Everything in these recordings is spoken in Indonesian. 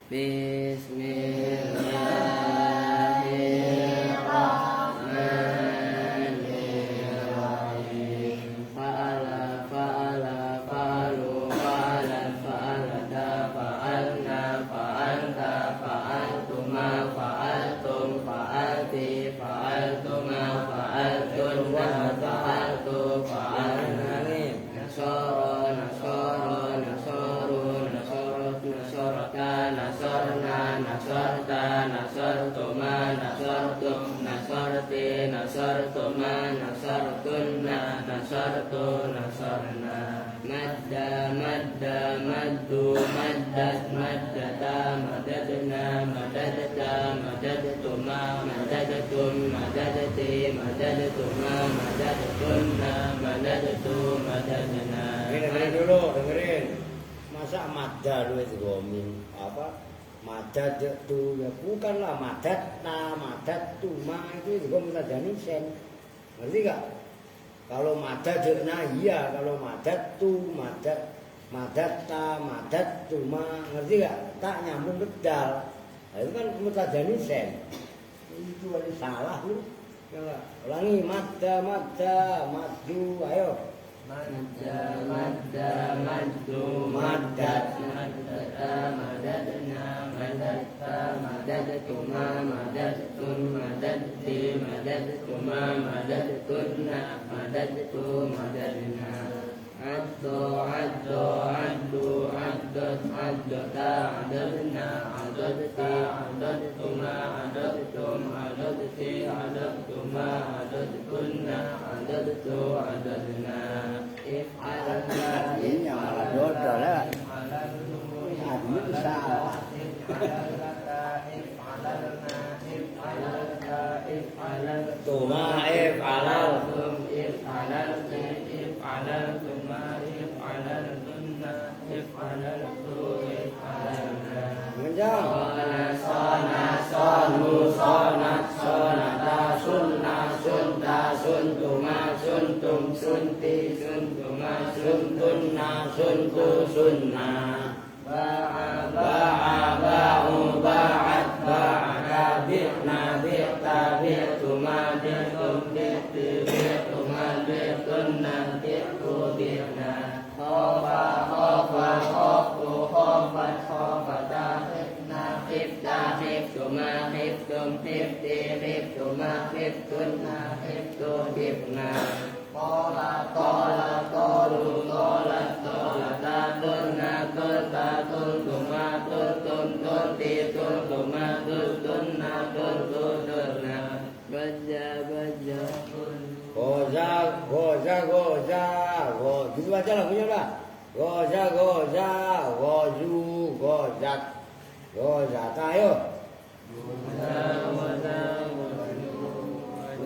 Bismillahirrahmanirrahim. Fa'ala fa'ala fa'alu fa'alan fa'alata fa'alna fa'alta fa'altuma fa'altum fa'alti fa'altuma fa'altunna fa'altu fa'alna nasara nasara nasaru nasarat nasarata nasarna nasarta nasartuma nasartum nasarti nasartuma nasartunna nasartu nasarna madda madda maddu maddat maddata madadna madadta madadtuma madadtum madadti madadtuma madadtunna madadtu madadna. Dengerin dulu, dengerin. Masa madda lu itu gomin apa? Madad tu ya bukanlah madat na madat tuma itu juga mutajani sen. Ngerti gak? Kalau madad na iya, kalau madad tu madad madat ta madad tuma ngerti gak? Tak nyambung ke dal. Nah, itu kan mutajani sen. Itu ada salah lu. Ya, ulangi madda madda madu ayo. Madda madda maddu maddat maddata madadna maddatta madadtuma madadtun madadti madadtuma madadtunna madadtu madadna addu addu addu addut addata adadna adadti adadtuma adadtum adadti adadtuma adadtunna adadtu adadna. Ini yang malah dodol ya. Admin salah. Tuma if'alal Menjang. Sona sonu sonat sonata sunna sunta suntuma suntum sunti suntuma suntunna suntu sunna ba'a ba'a ba'u ba'at ba'ada bi'na bi'ta bi'tuma bi'tum bi'ti bi'tuma bi'tunna bi'tu bi'na khofa khofa khoftu khofat khofata khifna khifta khiftuma khiftum khifti khiftuma khiftunna khiftu khifna qala qala qalu qalat qalata kunna kunta kuntuma kuntum kunti kuntuma kuntunna kuntutunna baja baja Goza goza goza go gitu aja lagunya lah. Goza goza gozu gozat gozat ayo.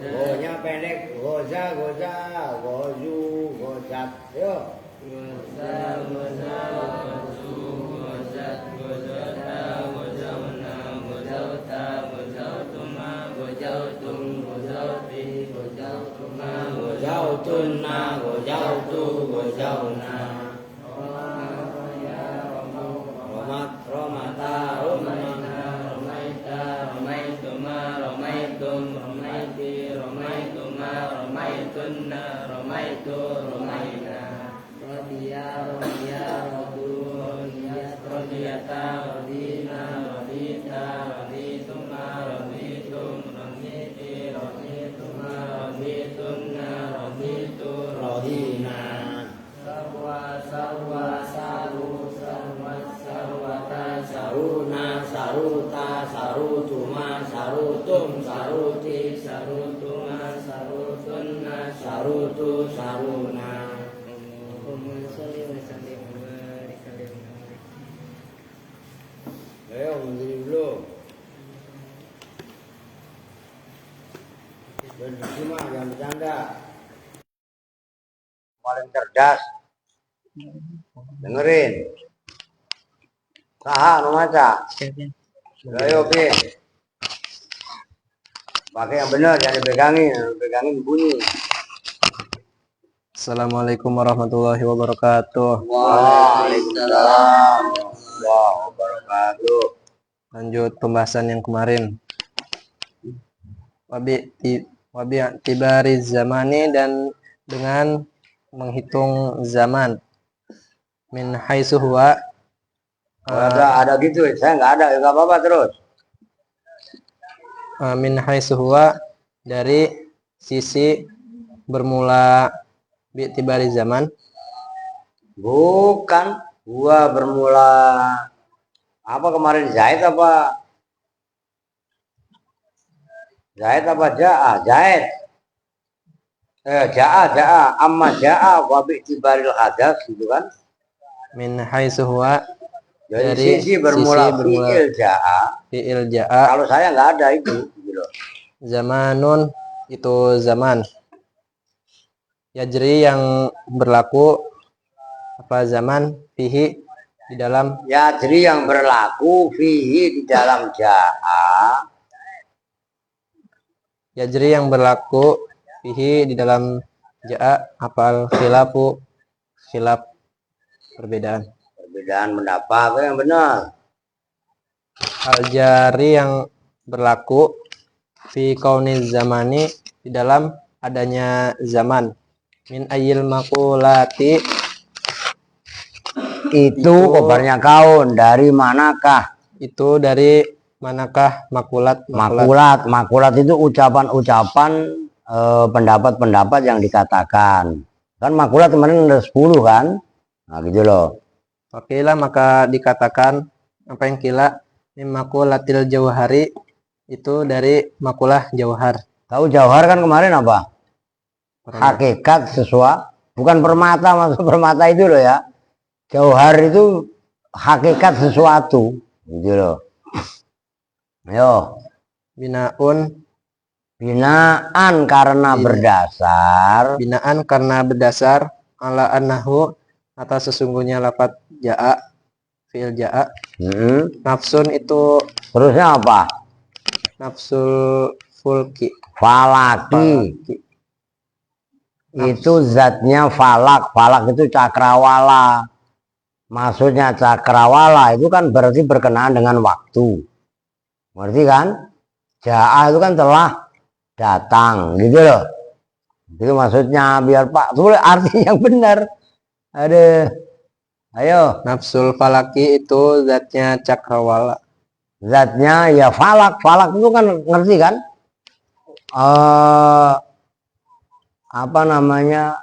Gonya pendek goza goza gozu gozat yo. goza goza gozu gozat gozata gozauna gozauta gozautuma gozautum gozauti gozautuma gozautunna gozautu gozauna romat romata romaina romaita romaituma romaitum romaiti romaituma romaitunna romaitu romaina rodiya rodiya rodu rodiyat rodiyata rodina rodita rodituma roditum roditi rodituma roditunna roditu rodina sarwa sarwa saru sarwa sarwata saruna saruta sarutuma sarutum saruti sarutuma sarutunna sarutu saruna. Ayo berdiri dulu. Berdiri mah jangan bercanda. Paling cerdas. Dengerin. Saha nu maca? Ayo Bin. Pakai yang benar, jangan dipegangin bunyi. Assalamualaikum warahmatullahi wabarakatuh. Waalaikumsalam warahmatullahi wabarakatuh. Lanjut pembahasan yang kemarin. Wabi tibari zamani, dan dengan menghitung zaman. Min haitsu huwa, Ada gitu, saya nggak ada, nggak apa-apa terus. min haitsu huwa, dari sisi bermula bi'tibari zaman. Bukan, gua bermula apa kemarin Zaid apa Ja'a? Zaid. Ja'a, amma Ja'a wa bi'tibaril hadas gitu kan. Min haitsu huwa, Dari dari sisi bermula fi'il Ja'a. Kalau saya nggak ada itu gitu. Zamanun itu zaman. Yajri yang berlaku, apa zaman, fihi di dalam, Yajri yang berlaku fihi di dalam Ja'a. yajri yang berlaku fihi di dalam ja'a, apal khilafu, khilaf, perbedaan. Perbedaan pendapat itu yang benar. Al jari yang berlaku fi kauni zamani di dalam adanya zaman. Min ayil makulati, Itu kobarnya kaun, dari manakah? itu dari manakah makulat. Makulat itu ucapan-ucapan pendapat-pendapat yang dikatakan. Kan makulat kemarin ada 10 kan? Nah gitu loh. Oke lah, maka dikatakan apa yang kila min makulatil jauhari, itu dari makulah jauhar. Tahu jauhar kan kemarin apa? Hakikat sesuatu, bukan permata. Maksud permata itu loh ya. Jauhar itu hakikat sesuatu gitu loh. Ayo. Binaan karena berdasar. Binaan karena berdasar ala annahu, atas sesungguhnya lafaz ja'a, fi'il ja'a. Nafsun itu Terusnya apa? nafsul fulki. Falaki. Itu zatnya falak. Falak itu cakrawala. Maksudnya cakrawala itu kan berarti berkenaan dengan waktu. Berarti kan? Ja'a itu kan telah datang gitu loh. Itu maksudnya, biar Pak tulis arti yang benar. Ayo. Nafsul falaki itu zatnya cakrawala. Zatnya ya falak. Falak itu kan ngerti kan? Apa namanya,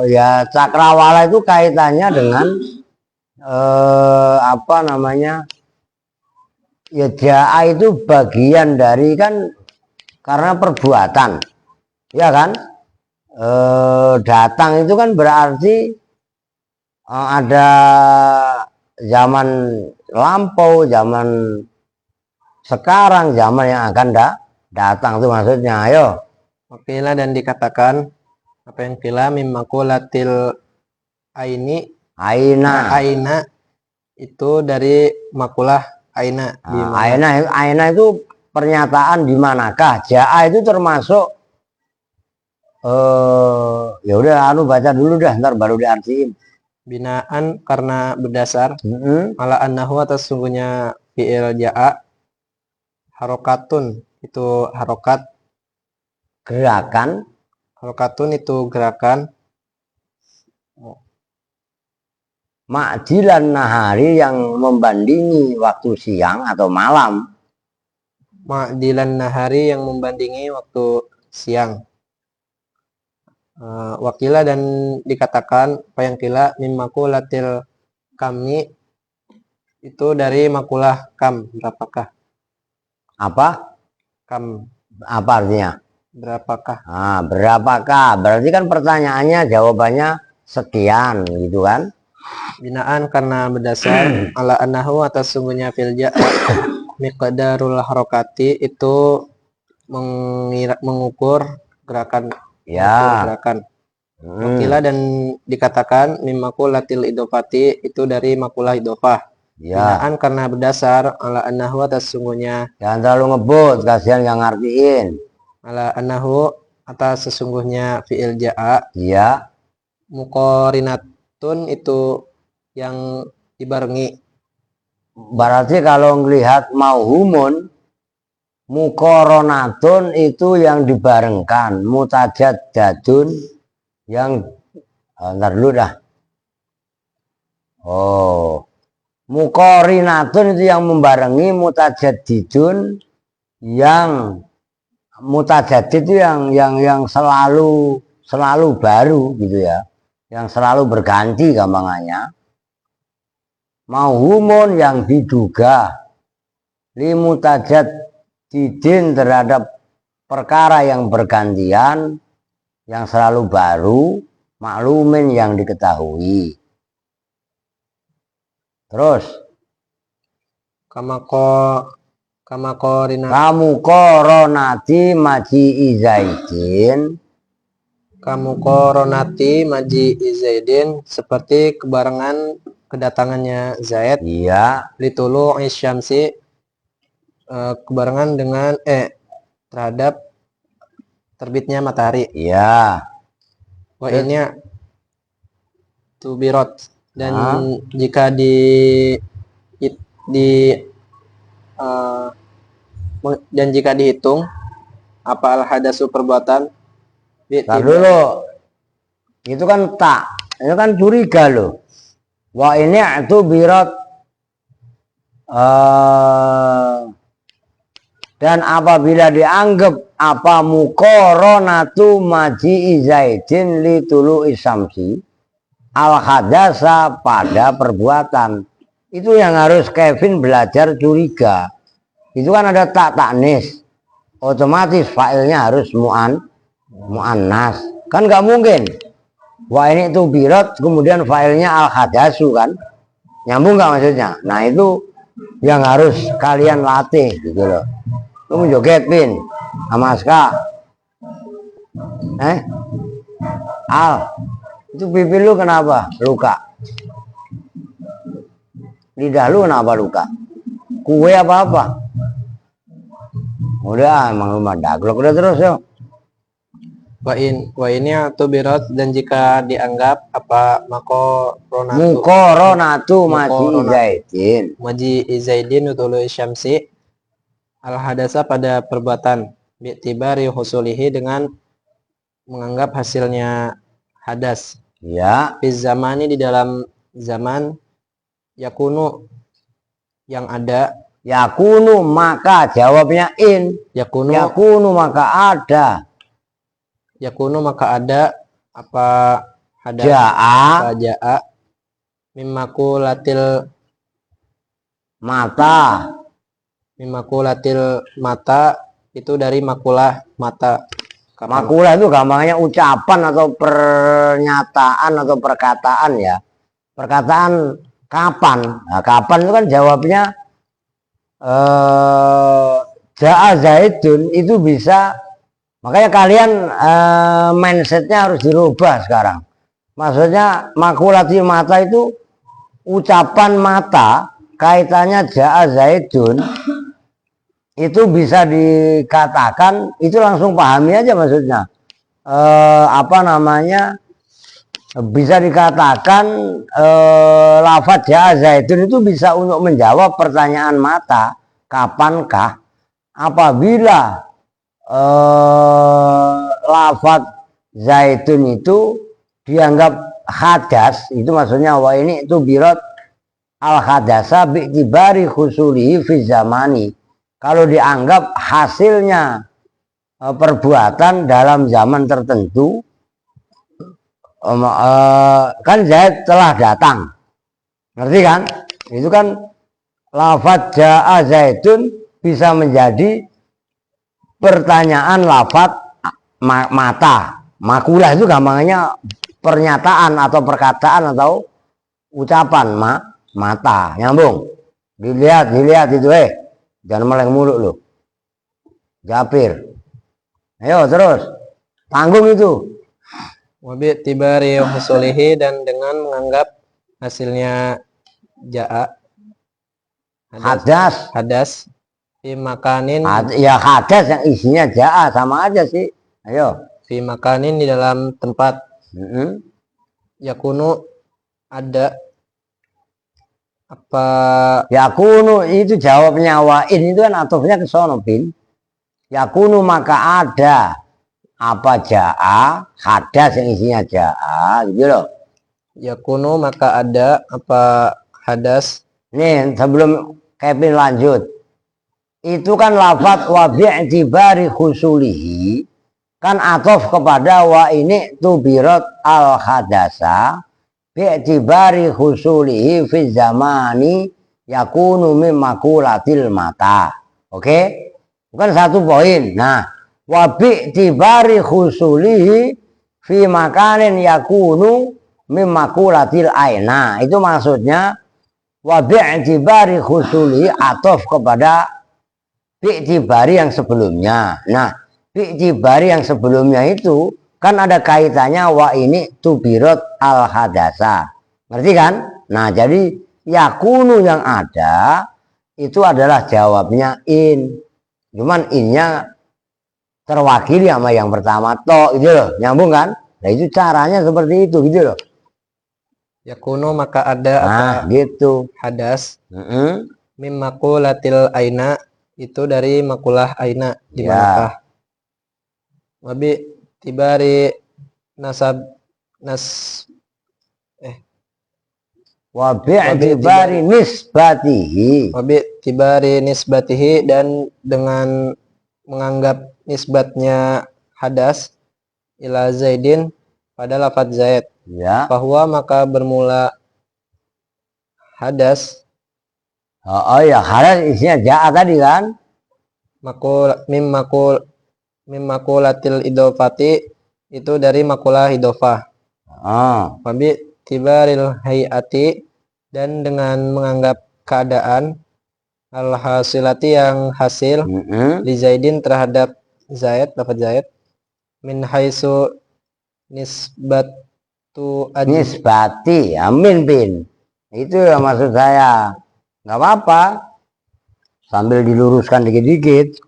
ya cakrawala itu kaitannya dengan apa namanya, ya ja'a itu bagian dari kan, karena perbuatan ya kan. Datang itu kan berarti ada zaman lampau, zaman sekarang, zaman yang akan datang itu maksudnya. Ayo. Oke lah, dan dikatakan apa yang kila min makulatil aini. Aina itu dari makulah aina. Aina itu pernyataan di manakah. Ja'a itu termasuk ya udah baca dulu dah, ntar baru diartiin. Binaan karena berdasar ala annahu, atas sungguhnya fi'il ja'a, harokatun itu harokat, gerakan. Harokatun itu gerakan. Ma'jilan nahari yang membandingi waktu siang atau malam. Ma'dilan nahari yang membandingi waktu siang. Wakila, dan dikatakan apa yang kila min makulatil kami, itu dari makulah kam, berapakah. Apa? Kam. Apa artinya? Berapakah. Berapakah? Berarti kan pertanyaannya jawabannya sekian gitu kan. Binaan karena berdasar ala annahu, atas sungguhnya fil ja'a miqdarul harokati, itu mengukur gerakan. Ya. Gerakan. Wakila, dan dikatakan min makulatil idofati, itu dari makulah idofah. Ya. Binaan karena berdasar ala annahu, atas sungguhnya. Jangan terlalu ngebut, kasihan yang ngartiin. Ala annahu, atas sesungguhnya fi'il ja'a. Iya. Muqarinatun itu yang dibarengi. berarti kalau ngelihat mauhumun, mukoronatun itu yang dibarengkan, mutajaddatun yang ntar dulu dah. Oh, mukorinatun itu yang membarengi, mutajaddidun yang mutajadid itu yang selalu baru gitu ya, yang selalu berganti gampangannya. Mauhumun yang diduga, limutajadidin terhadap perkara yang bergantian, yang selalu baru, maklumin yang diketahui. Terus kamukoronati maji izaidin, kamukoronati maji izaidin seperti kebarengan kedatangannya Zaid. iya, Litulu isyamsi kebarengan dengan terhadap terbitnya matahari. iya. Wah ini tubirot, dan jika dan jika dihitung apa al hadasu perbuatan. Nah dulu itu kan tak, itu kan curiga loh. Wah ini itu birot dan apabila dianggap apa mukoronatu maji izaidin li tulu isamsi al hadasa pada perbuatan, itu yang harus Kevin belajar curiga. Itu kan ada tak taknis, otomatis failnya harus muannas, kan nggak mungkin. Wah ini itu birot kemudian failnya al hadasu, kan nyambung nggak maksudnya? Nah itu yang harus kalian latih gitu loh. Lu joget Pin sama Aska, Al, itu pipi lu kenapa luka? Lidah lu kenapa luka? Kue apa? Udah emang lu madaglok, udah terus yo. Wa ini atau birot, dan jika dianggap apa mukoronatu maji izaidin utulu syamsi al hadasa pada perbuatan, bi'tibari husulihi dengan menganggap hasilnya hadas. Ya. Di zamani di dalam zaman, yakunu yang ada, yakunu maka jawabnya in, yakunu maka ada, yakunu maka ada apa hadas jaa mimakulatil mata itu dari makulah mata. Makulah itu gampangnya ucapan atau pernyataan atau perkataan ya. Perkataan kapan? Nah, kapan itu kan jawabnya jaa zaidun, itu bisa. Makanya kalian mindsetnya harus dirubah sekarang. Maksudnya makulati mata itu ucapan mata, kaitannya jaa zaidun, itu bisa dikatakan, itu langsung pahami aja maksudnya. Bisa dikatakan lafadz jaa zaidun itu bisa untuk menjawab pertanyaan mata, kapankah, apabila lafadz zaitun itu dianggap hadas, itu maksudnya wah ini itu birot al hadasa bi'tibari khusulihi fi zamani, kalau dianggap hasilnya perbuatan dalam zaman tertentu. Kan Zaid telah datang, ngerti kan? Itu kan lafadz jaa zaitun bisa menjadi pertanyaan lafadz mata. Makulah itu gampangnya pernyataan atau perkataan atau ucapan mata. Nyambung? Dilihat itu jangan meleng mulu lo. Japir. Ayo terus. Tanggung itu. Wabi tibari husulihi, dan dengan menganggap hasilnya jaa hadas fi makanin, ya hadas yang isinya jaa sama aja sih. Ayo. Fi makanin di dalam tempat. Yakunu ada Apa Yakunu itu jawabnya wa in itu kan atofnya ke sono bin. Yakunu maka ada apa jaa hadas yang isinya jaa gitu loh. yakunu maka ada apa hadas. Nih sebelum Kevin lanjut, itu kan lafadz wa bi'tibari khusulihi kan atof kepada wa ini tubirat al hadasa bi'tibari khusulihi fi zamani yakunu mim makulatil mata. Oke? Bukan satu poin. Nah, wa bi'tibari khusulihi fi makanin yakunu mim makulatil aina. Itu maksudnya wa bi'tibari khusulihi atof kepada bi'tibari yang sebelumnya. Nah, bi'tibari yang sebelumnya itu kan ada kaitannya wa ini tubirat al hadasa. Ngerti kan? Nah, jadi yakunu yang ada itu adalah jawabnya in. Cuman innya terwakili sama yang pertama to gitu loh. Nyambung kan? Nah, itu caranya seperti itu gitu loh. Yakunu maka ada apa Nah, gitu. hadas. Mim makulatil aina itu dari makulah aina di Ya. manakah? Wabi tibari nasab nas Wa bi'tibari nisbatihi. wabi tibari nisbatihi dan dengan menganggap nisbatnya hadas ila zaidin pada lafadz zaid. Ya. Bahwa maka bermula hadas Oh ya, hadas isinya jaa tadi kan? mim makulatil idofati itu dari makulah idofah. Oh. Wabi tibaril hayati dan dengan menganggap keadaan al-hasilati yang hasil li zaidin terhadap zaid lafadz zaid min haitsu nisbatu Nisbati, amin bin. Itu yang maksud saya. Nggak apa-apa. Sambil diluruskan dikit-dikit.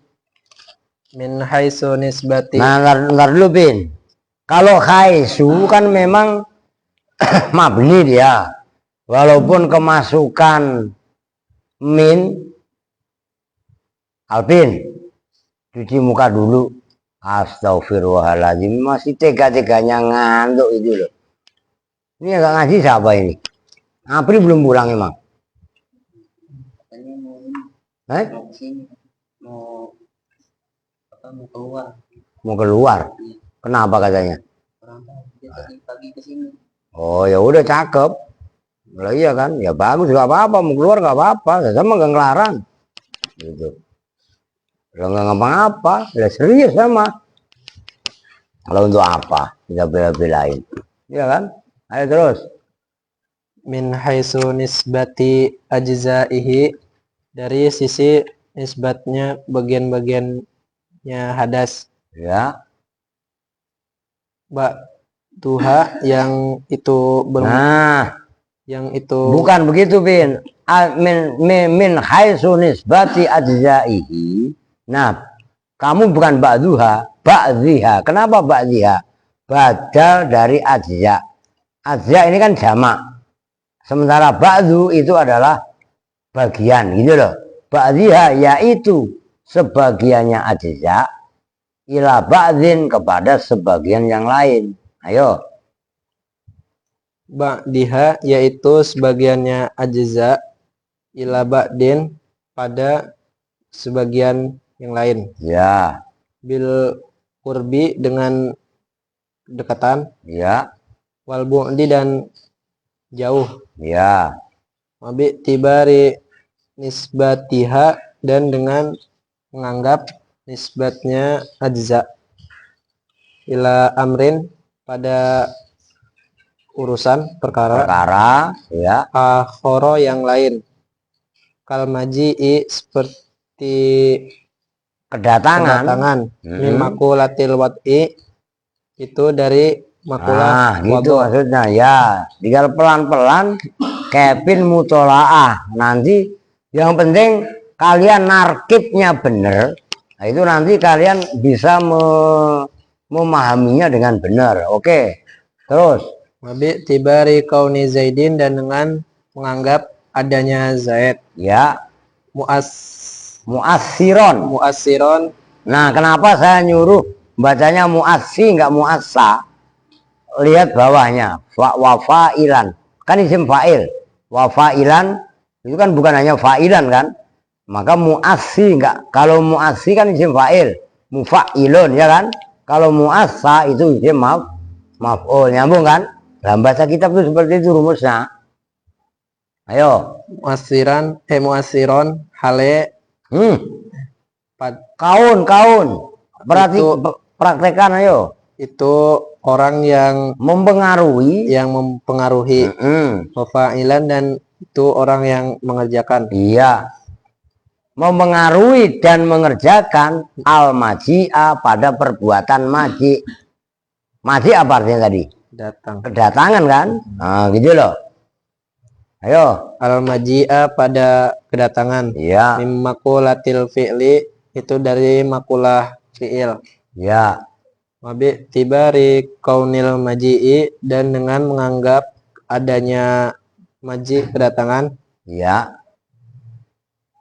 min haitsu nisbati. Nah, ntar dulu bin. Kalau khaisu kan memang mabni dia. Walaupun kemasukan min. Alvin, cuci muka dulu. Astagfirullahaladzim, masih tega-teganya ngantuk itu loh. Ini agak ngaji siapa ini? April belum pulang emang? Mau keluar. Mau keluar? Kenapa katanya? Pagi ke sini. Oh ya udah cakep. Lah iya kan? Ya bagus gak apa-apa, mau keluar gak apa-apa. Saya sama gak ngelarang. Gitu. Kalau nggak ngapa-ngapa, ya serius sama. Kalau untuk apa? Kita bela-belain. Iya kan? Ayo terus. Min haitsu nisbati ajzaihi dari sisi nisbatnya bagian-bagiannya hadas. Ya. Tuha yang itu Nah, yang itu bukan begitu, Bin. Min haitsu nisbati ajzaihi. Nah, kamu bukan ba'duha, ba'dhiha. Kenapa ba'dhiha? Badal dari ajza. Ajza ini kan jamak. Sementara ba'du itu adalah bagian, gitu loh. Ba'dhiha yaitu sebagiannya ajza ila ba'dhin kepada sebagian yang lain. Ayo. ba'diha yaitu sebagiannya ajza ila ba'din pada sebagian yang lain. Ya. Bil qurbi dengan dekatan. Ya. Wal bu'di dan jauh. Ya. Wabi tibari nisbatiha dan dengan menganggap nisbatnya ajza ila amrin pada urusan perkara Ya. akhoro yang lain kal maji'i seperti kedatangan min makulatil wad'i itu dari makulah gitu wadu. maksudnya ya. Tinggal pelan-pelan Kevin mutolaah. Nanti yang penting kalian narkibnya bener. Nah, itu nanti kalian bisa memahaminya dengan benar. Oke. Terus Wabi tibari kauni zaidin dan dengan menganggap adanya Zaid. Ya, mu'assiron. Mu'assiron. Nah, kenapa saya nyuruh bacanya mu'assi nggak mu'assa? Lihat bawahnya, wafa'ilan. Kan isim fa'il. Wafa'ilan itu kan bukan hanya fa'ilan kan? Maka mu'assi enggak. Kalau mu'assi kan isim fa'il, mufa'ilun ya kan? Kalau mu'assa itu isim maf'ul. Nyambung kan? Dalam bahasa kitab itu seperti itu rumusnya. Ayo. Mu'assiron hale Kaun. Berarti praktekan ayo. Itu orang yang mempengaruhi. Wafa'ilan dan itu orang yang mengerjakan. Iya. Mempengaruhi dan mengerjakan al-maji'a pada perbuatan maji. Maji apa artinya tadi? Datang. Kedatangan kan? Nah, gitu loh. Ayo. Al-maji'a pada kedatangan. Iya. Mim makulatil fi'li itu dari makulah fi'il. Ya. Wabi tibari kaunil maji'i dan dengan menganggap adanya maji kedatangan. Ya.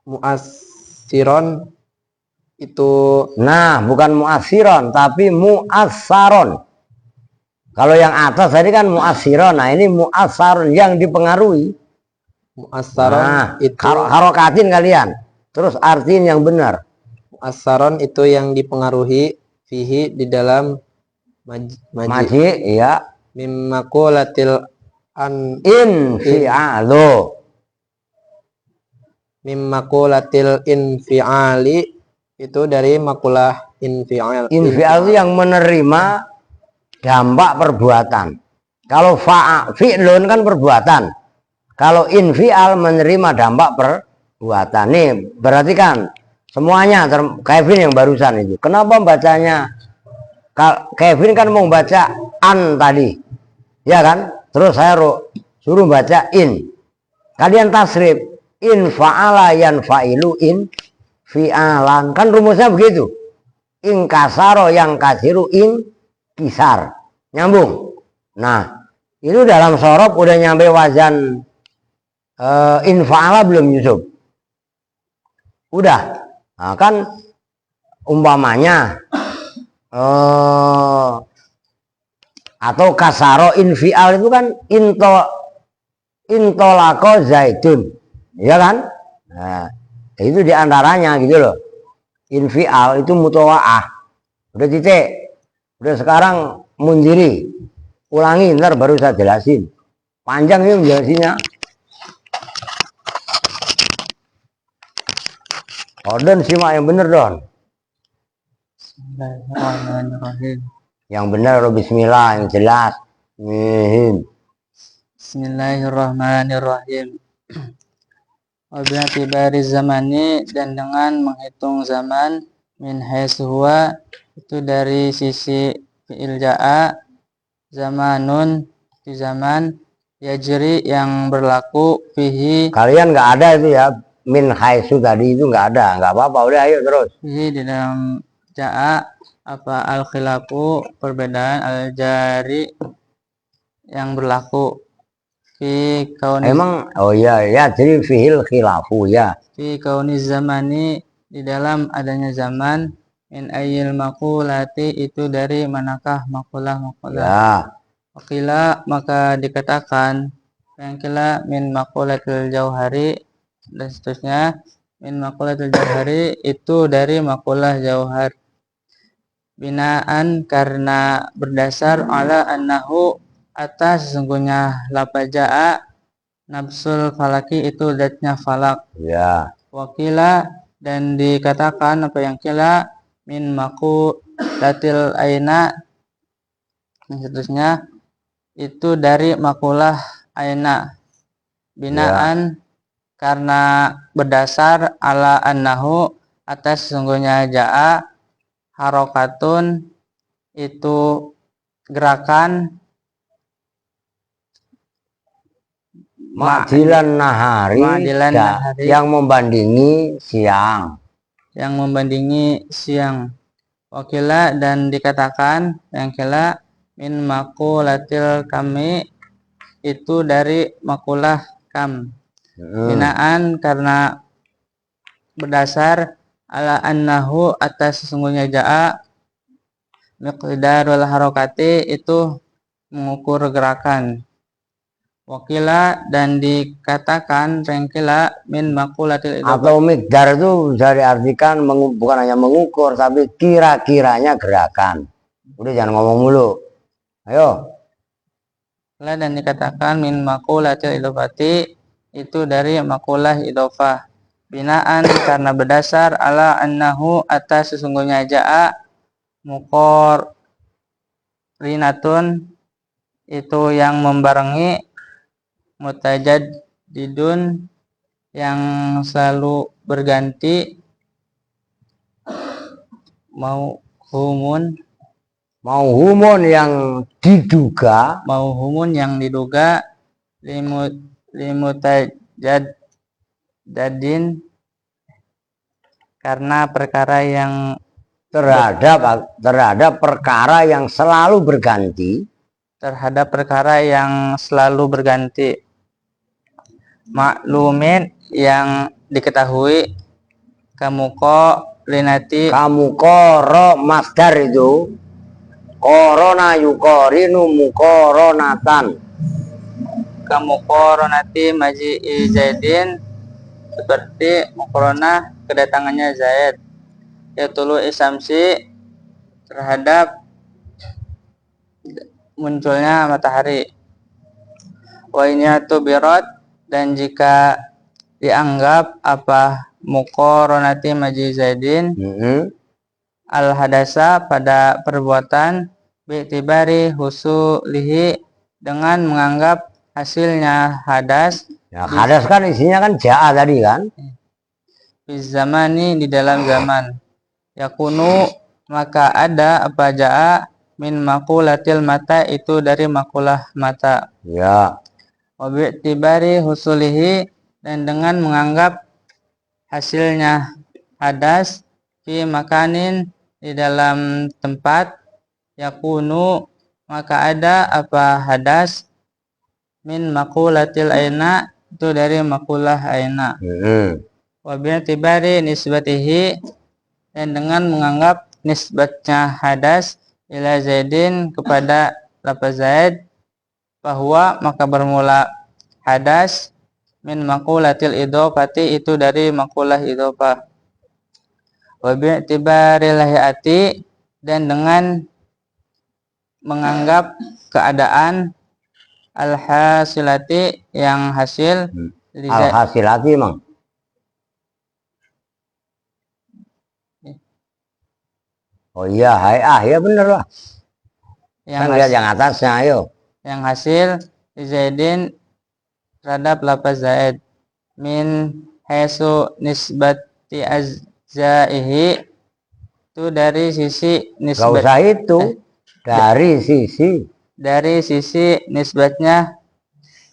Mu'assiron itu. Nah, bukan mu'assiron tapi mu'assaron. Kalau yang atas tadi kan mu'assiron. Nah, ini mu'assaron yang dipengaruhi. Mu'assaron nah, itu harokatin kalian. Terus artiin yang benar. Mu'assaron itu yang dipengaruhi fihi di dalam maji. Iya. Mim makulatil infi'alu. Mim makulatil infi'ali itu dari makulah infi'al. Infi'al itu yang menerima dampak perbuatan. Kalau fi'lun kan perbuatan. Kalau infi'al menerima dampak perbuatan. Nih, berarti kan semuanya Kevin yang barusan itu. Kenapa bacanya? Kevin kan mau baca an tadi. Ya kan? Terus saya suruh baca in. Kalian tasrif in fa'ala yan fa'ilu in fi'alan. Kan rumusnya begitu. In kasaro yang kasiru in kisar. Nyambung. Nah, itu dalam sorob udah nyampe wazan in fa'ala belum Yusuf? Udah. Nah, kan umpamanya atau kasaro infial itu kan intolako zaitun, ya kan? Nah, itu diantaranya gitu loh. Infial itu mutawa'ah. Udah titik. Udah sekarang mundiri. Ulangi ntar baru saya jelasin. Panjang ini menjelasinnya. Don simak yang bener Don. Bismillahirrahmanirrahim. Yang benar bismillah yang jelas. Bismillahirrahmanirrahim. Wabi'atibari zamani dan dengan menghitung zaman min haitsuwa itu dari sisi fi'il ja'a zamanun di zaman yajri yang berlaku fihi. Kalian nggak ada itu ya min haitsu tadi itu nggak ada, nggak apa-apa udah ayo terus. Fihi di dalam ja'a apa al khilafu perbedaan al jari yang berlaku fi kauni. Emang oh iya ya jadi fihil khilafu ya. Fi kauni zamani di dalam adanya zaman min ayil makulati itu dari manakah makulah. Ya. Wakila maka dikatakan yang kila min makulatil jauhari dan seterusnya min makulatil jauhari itu dari makulah jauhar binaan karena berdasar ala annahu atas sesungguhnya lapaja'a nafsul falaki itu datnya falak. Ya. Wakila dan dikatakan apa yang kila min makulatil aina dan seterusnya itu dari makulah aina binaan karena berdasar ala annahu atas sesungguhnya ja'a harokatun itu gerakan Ma'dilan nahari, nahari yang membandingi siang. Yang membandingi siang. Wakila dan dikatakan yang kila min makulatil kami itu dari makulah kam. Binaan karena berdasar ala annahu atas sesungguhnya ja'a miqdarul harokati itu mengukur gerakan. Wakila dan dikatakan rengkila min makulatil idofah. Atau miqdar itu bisa diartikan bukan hanya mengukur tapi kira-kiranya gerakan. Udah jangan ngomong mulu. Ayo. Dan dikatakan min makulatil idofati itu dari makulah idofah. Binaan karena berdasar ala annahu atas sesungguhnya ja'a mukor rinatun itu yang membarengi mutajad didun yang selalu berganti mau humun yang diduga limutajad dadin karena perkara yang terhadap perkara yang selalu berganti maklumin yang diketahui kamukoro masdar itu korona yukorinu mukoronatan kamukoronati maji'i Zaidin seperti mukorona kedatangannya Zaid yatulu isamsi terhadap munculnya matahari wa inyatu birot dan jika dianggap apa mukoronati maji Zaidin al hadasa pada perbuatan bi'tibari husulihi dengan menganggap hasilnya hadas. Ya, hadas kan isinya kan ja'a tadi kan. Bizamani di dalam zaman. Yakunu maka ada apa ja'a min makulatil mata itu dari makulah mata. Ya. Wabi'tibari husulihi dan dengan menganggap hasilnya hadas fi makanin di dalam tempat yakunu maka ada apa hadas min makulatil aina itu dari makulah aina. Wabi'tibari nisbatihi dan dengan menganggap nisbatnya hadas ila Zaidin kepada lafaz Zaid bahwa maka bermula hadas min makulatil idofati itu dari makulah idofah. Wa bi'tibaril hayati dan dengan menganggap keadaan al-hasilati yang hasil al-hasilati emang. Oh iya, ya bener lah. Yang kan lihat yang atasnya, ayo. Yang hasil Zaidin terhadap lafaz Zaid min haisu nisbati azaihi itu dari sisi nisbat. Gak usah itu dari sisi nisbatnya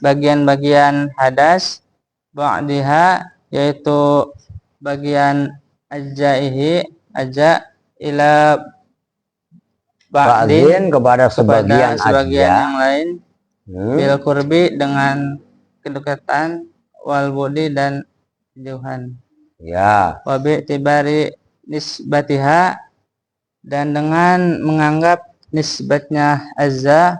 bagian-bagian hadas ba'diha yaitu bagian ajaihi ila ba'din kepada sebagian yang lain bil kurbi dengan kedekatan wal budi dan kejauhan ya wa bi'tibari nisbatiha dan dengan menganggap nisbatnya azza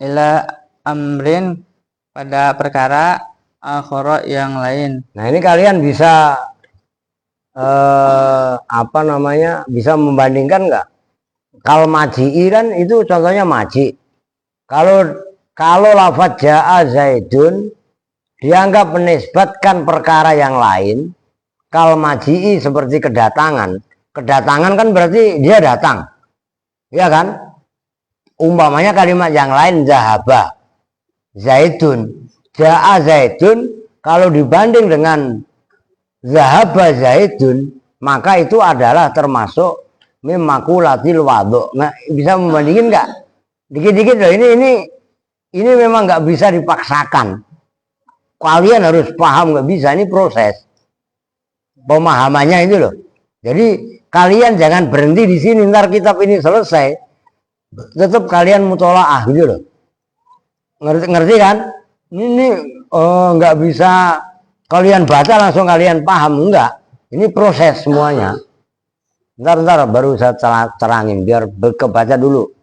ila amrin pada perkara akhara yang lain. Nah ini kalian bisa bisa membandingkan nggak? Kalau maji'i kan itu contohnya maji. Kalau lafaz ja'a Zaidun dianggap menisbatkan perkara yang lain. Kalau maji'i seperti kedatangan kan berarti dia datang, ya kan? Umpamanya kalimat yang lain zahaba Zaidun, ja'a Zaidun, kalau dibanding dengan zahaba Zaidun maka itu adalah termasuk mimakulatil wadhu. Nah, bisa membandingin nggak? Dikit-dikit loh, ini memang nggak bisa dipaksakan. Kalian harus paham, nggak bisa, ini proses pemahamannya itu loh. Jadi kalian jangan berhenti di sini, ntar kitab ini selesai, tetap kalian mutolaah gitu loh. Ngerti kan? Ini nggak bisa kalian baca langsung kalian paham, enggak. Ini proses semuanya. Ntar baru saya terangin biar kebaca dulu.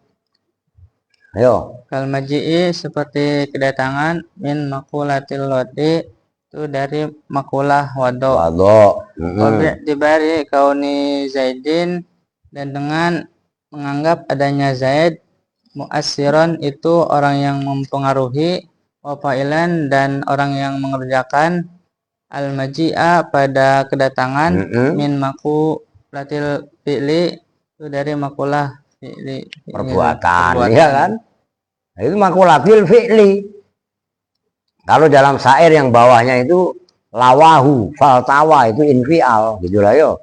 Ayo. Kal maji'i seperti kedatangan, min makulatil lodi itu dari makulah wado. Dibari kauni Zaidin, dan dengan menganggap adanya Zaid, mu'assiron itu orang yang mempengaruhi, wafa'ilan dan orang yang mengerjakan, al-maji'a pada kedatangan, min makulatil fi'li itu dari makulah fi'li, perbuatan, ya kan? Nah, itu makulatil fi'li. Kalau dalam syair yang bawahnya itu lawahu, faltawa itu infial, gitu lah yo.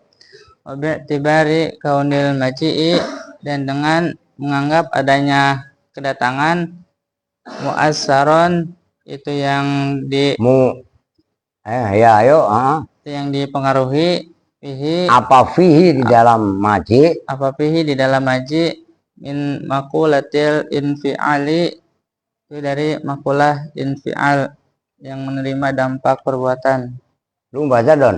Tibari kaunil maji'i, dan dengan menganggap adanya kedatangan, mu'assaron itu yang yang dipengaruhi, fihi fihi di dalam maji, min makulatil infiali itu dari makulah infial yang menerima dampak perbuatan. Lu baca Don?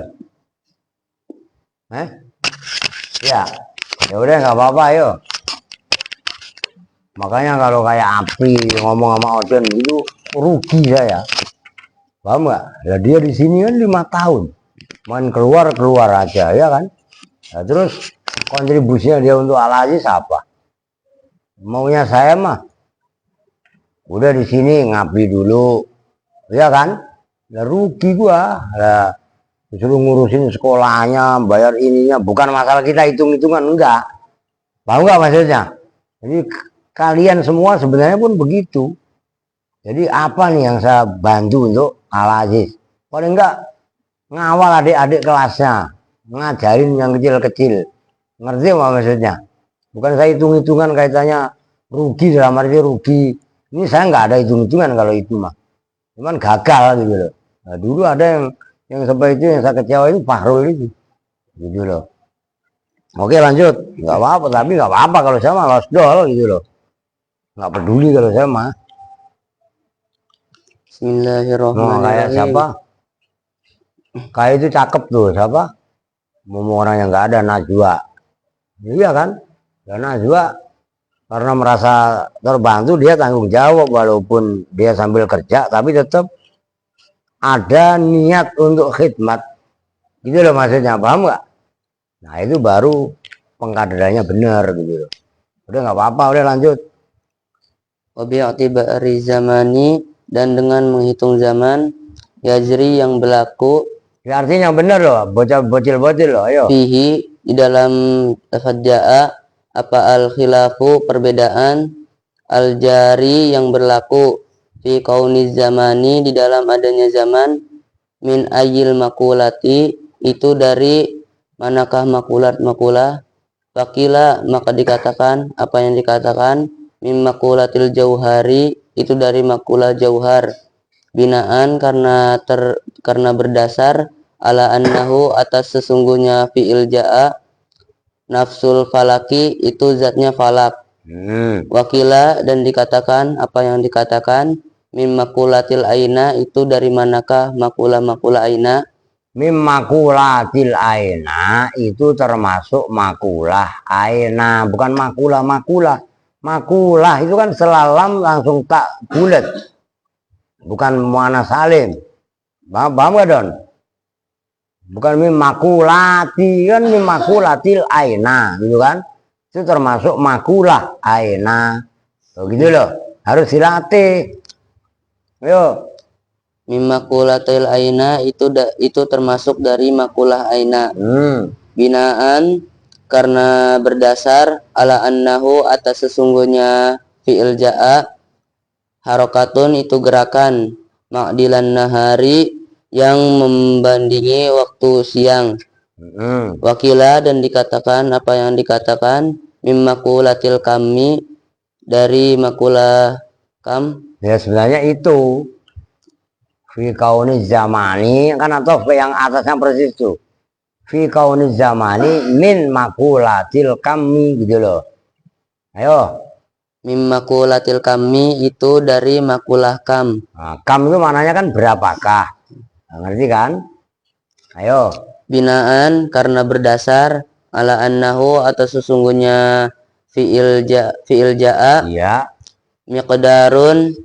Ya, ya udah nggak apa-apa, ayo. Makanya kalau kayak Apri ngomong sama Odin itu rugi saya, paham nggak? Lah dia di sini kan 5 tahun, main keluar aja, ya kan? Nah, terus kontribusinya dia untuk Al-Aziz apa? Maunya saya mah udah di sini ngabdi dulu, ya kan? Lah rugi gua, lah disuruh ngurusin sekolahnya, bayar ininya, bukan masalah kita hitung-hitungan, enggak. Paham nggak maksudnya? Jadi kalian semua sebenarnya pun begitu. Jadi apa nih yang saya bantu untuk Al-Aziz? Paling enggak ngawal adik-adik kelasnya, ngajarin yang kecil-kecil. Ngerti apa maksudnya? Bukan saya hitung-hitungan kaitannya rugi, dalam arti rugi. Ini saya nggak ada hitung-hitungan kalau itu mah. Cuman gagal gitu loh. Nah, dulu ada yang seperti itu, yang saya kecewa itu Fahrul itu. Gitu loh. Oke lanjut. Nggak apa-apa, tapi nggak apa-apa kalau saya mah lost doll gitu loh. Nggak peduli kalau saya mah. Bismillahirrahmanirrahim. Kayak siapa? Kayak itu cakep tuh, siapa? Mau orang yang nggak ada, Najwa. Iya kan? Dan Najwa karena merasa terbantu, dia tanggung jawab walaupun dia sambil kerja, tapi tetap ada niat untuk khidmat. Gitu loh maksudnya, paham nggak? Nah itu baru pengkaderannya benar gitu loh. Udah nggak apa-apa, udah lanjut. Wabi'atibari zamani, dan dengan menghitung zaman, yajri yang berlaku, Ya, artinya yang benar loh, bocil-bocil loh, ayo. fihi di dalam lafadz ja'a, apa al-khilafu perbedaan, al-jari yang berlaku, fi kauni zamani di dalam adanya zaman, min ayil makulati itu dari manakah makulah, wakila maka dikatakan apa yang dikatakan, min makulatil jauhari itu dari makulah jauhar, binaan karena berdasar, ala annahu atas sesungguhnya fi'il ja'a, nafsul falaki itu zatnya falak. Wakila dan dikatakan apa yang dikatakan, min makulatil aina itu dari manakah makulah aina, Mim makulatil aina itu termasuk makulah aina, bukan makulah. Makulah itu kan selalam langsung tak bulat, bukan muannas salim. Paham gak Don? Bukan mim makulati, kan mim makulatil aina gitu kan? Itu termasuk makulah aina. Begitu loh, harus dilatih. Ayo. min makulatil aina itu termasuk dari makulah aina. Binaan karena berdasar, ala annahu atas sesungguhnya fi'il ja'a, harokatun itu gerakan, ma'dilan nahari yang membandingi waktu siang. Wakila dan dikatakan apa yang dikatakan, min makulatil kami dari makulah kam. Ya sebenarnya itu fi kauni zamani kan, atau yang atasnya persis itu. Fi kauni zamani min makulatil kami gitu loh. Ayo. Mimmakulatil kami itu dari makulah kam. Nah, kam itu maknanya kan berapakah? Nah, ngerti kan? Ayo. Binaan karena berdasar ala annahu atau sesungguhnya fi'il ja'a Iya. miqdarul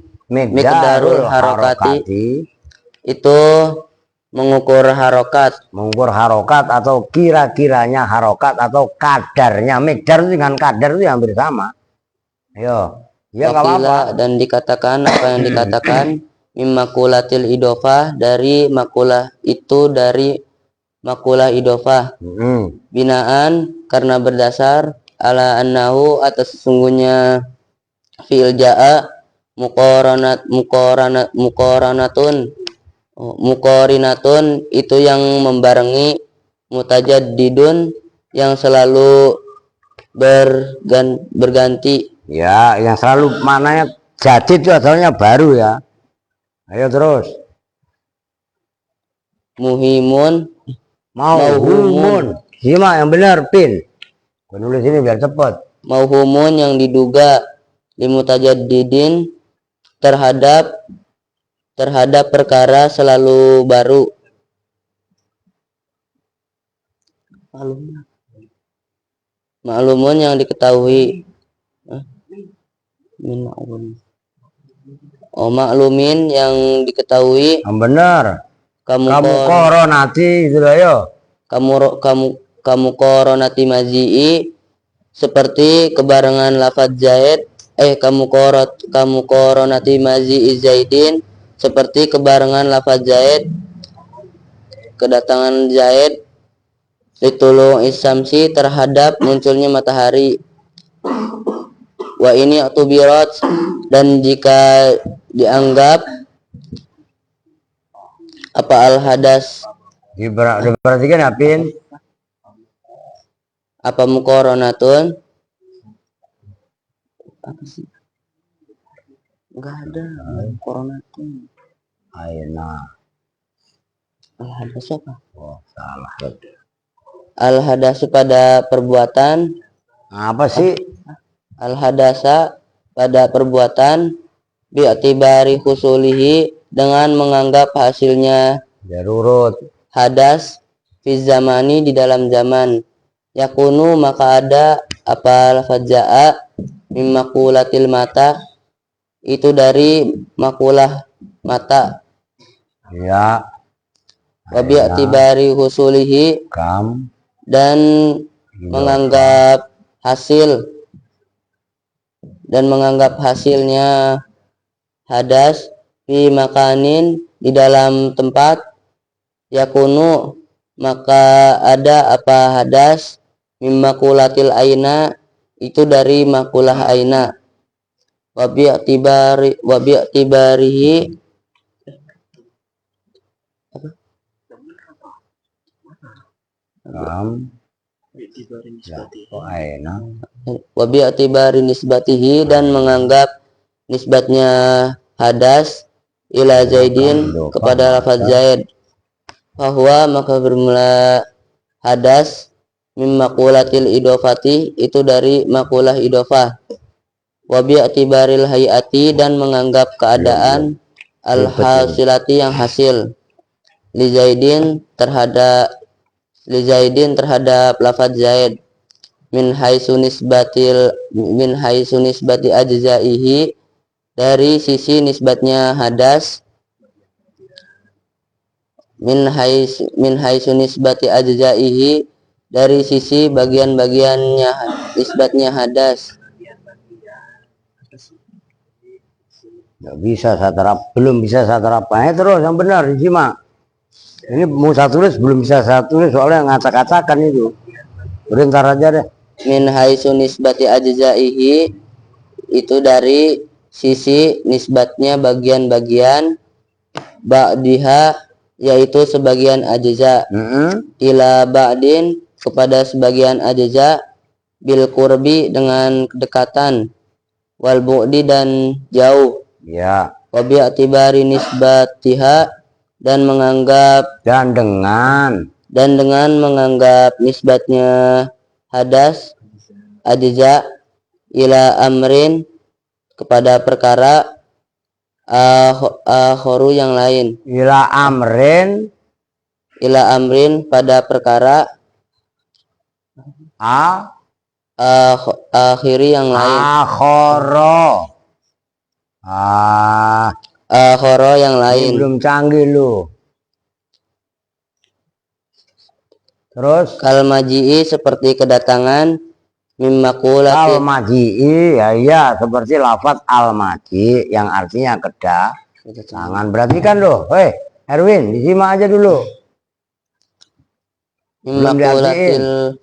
harokati itu mengukur harokat atau kira-kiranya harokat atau kadarnya. Miqdar itu dengan kadar itu hampir sama. Ayo. Ya nggak apa-apa. dan dikatakan apa yang dikatakan mimmakulatil idofah dari makulah itu dari makulah idofah. Binaan karena berdasar ala annahu atas sesungguhnya fi'il ja'a muqarinatun itu yang membarengi mutajaddidun yang selalu berganti. Ya, yang selalu mananya jadid itu asalnya baru ya. Ayo terus. Mauhumun. Simak yang benar, Pin. Gue nulis ini biar cepat. Mauhumun yang diduga limutajaddidin terhadap perkara selalu baru. Maklumun yang diketahui. Maklumin yang diketahui. Yang benar. Kamu koronati itu ayo. Kamu koronati mazi'i seperti kebarengan lafadz zaid. Kamu koronati mazi'i zaidin seperti kebarengan lafadz zaid, kedatangan zaid litulu isamsi terhadap munculnya matahari. Wa ini atubirat dan jika dianggap apa al-hadas diperhatikan apin apa muqaranatun apa sih enggak ada muqaranatun aina al-hadas apa salah al-hadas pada perbuatan apa sih al-hadasa pada perbuatan bi'tibari husulihi dengan menganggap hasilnya darurut hadas fi zamani di dalam zaman yakunu maka ada apa lafadz ja'a mim makulatil mata itu dari makulah mata ya wa bi'tibari husulihi kam dan menganggap hasilnya hadas fi makanin di dalam tempat yakunu maka ada apa hadas mim makulatil aina itu dari makulah aina wa bi'tibarihi wa bi'tibari nisbatihi dan menganggap nisbatnya hadas ila zaidin kepada lafaz zaid bahwa maka bermula hadas mim makulatil idofati itu dari makulah idofah wa bi'tibaril hayati dan menganggap keadaan al-hasilati yang hasil li zaidin terhadap lafaz zaid min haitsu nisbati ajzaihi dari sisi nisbatnya hadas min haitsu nisbati ajzaihi dari sisi bagian-bagiannya nisbatnya hadas. Nggak bisa saya terap, belum bisa saya terapkan. Terus yang benar disimak. Ini mau saya tulis belum bisa saya tulis soalnya ngacak-acakan itu. Bentar aja deh. Min haitsu nisbati ajzaihi itu dari sisi nisbatnya bagian-bagian ba'diha yaitu sebagian ajza ila ba'din kepada sebagian ajza bil qurbi dengan kedekatan wal bu'di dan jauh ya wa bi'tibari nisbatiha dan dengan menganggap nisbatnya hadas ajza ila amrin kepada perkara akharu yang lain, ila amrin ila amrin pada perkara akhiri yang lain, akhara. akhara yang Ini lain. belum canggih lu. Terus Kal maji'i seperti kedatangan, mimmakulatil al-maji'i, ya seperti lafaz al-maji yang artinya kedatangan. Berarti kan loh, Erwin, disimak aja dulu. mimmakulatil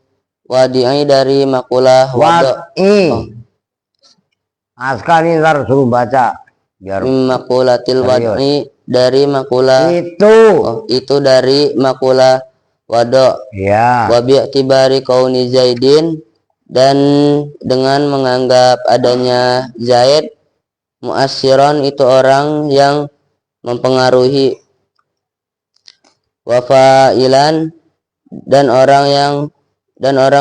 wadi'i dari makulah wado. Wad'i. Sekarang ntar suruh baca biar Mimmakulatil serius. wadi'i dari makulah itu dari makulah wado. Ya. Wa bi'tibari kauni Zaidin, dan dengan menganggap adanya Zaid, mu'assiron itu orang yang mempengaruhi, wa fa'ilan dan orang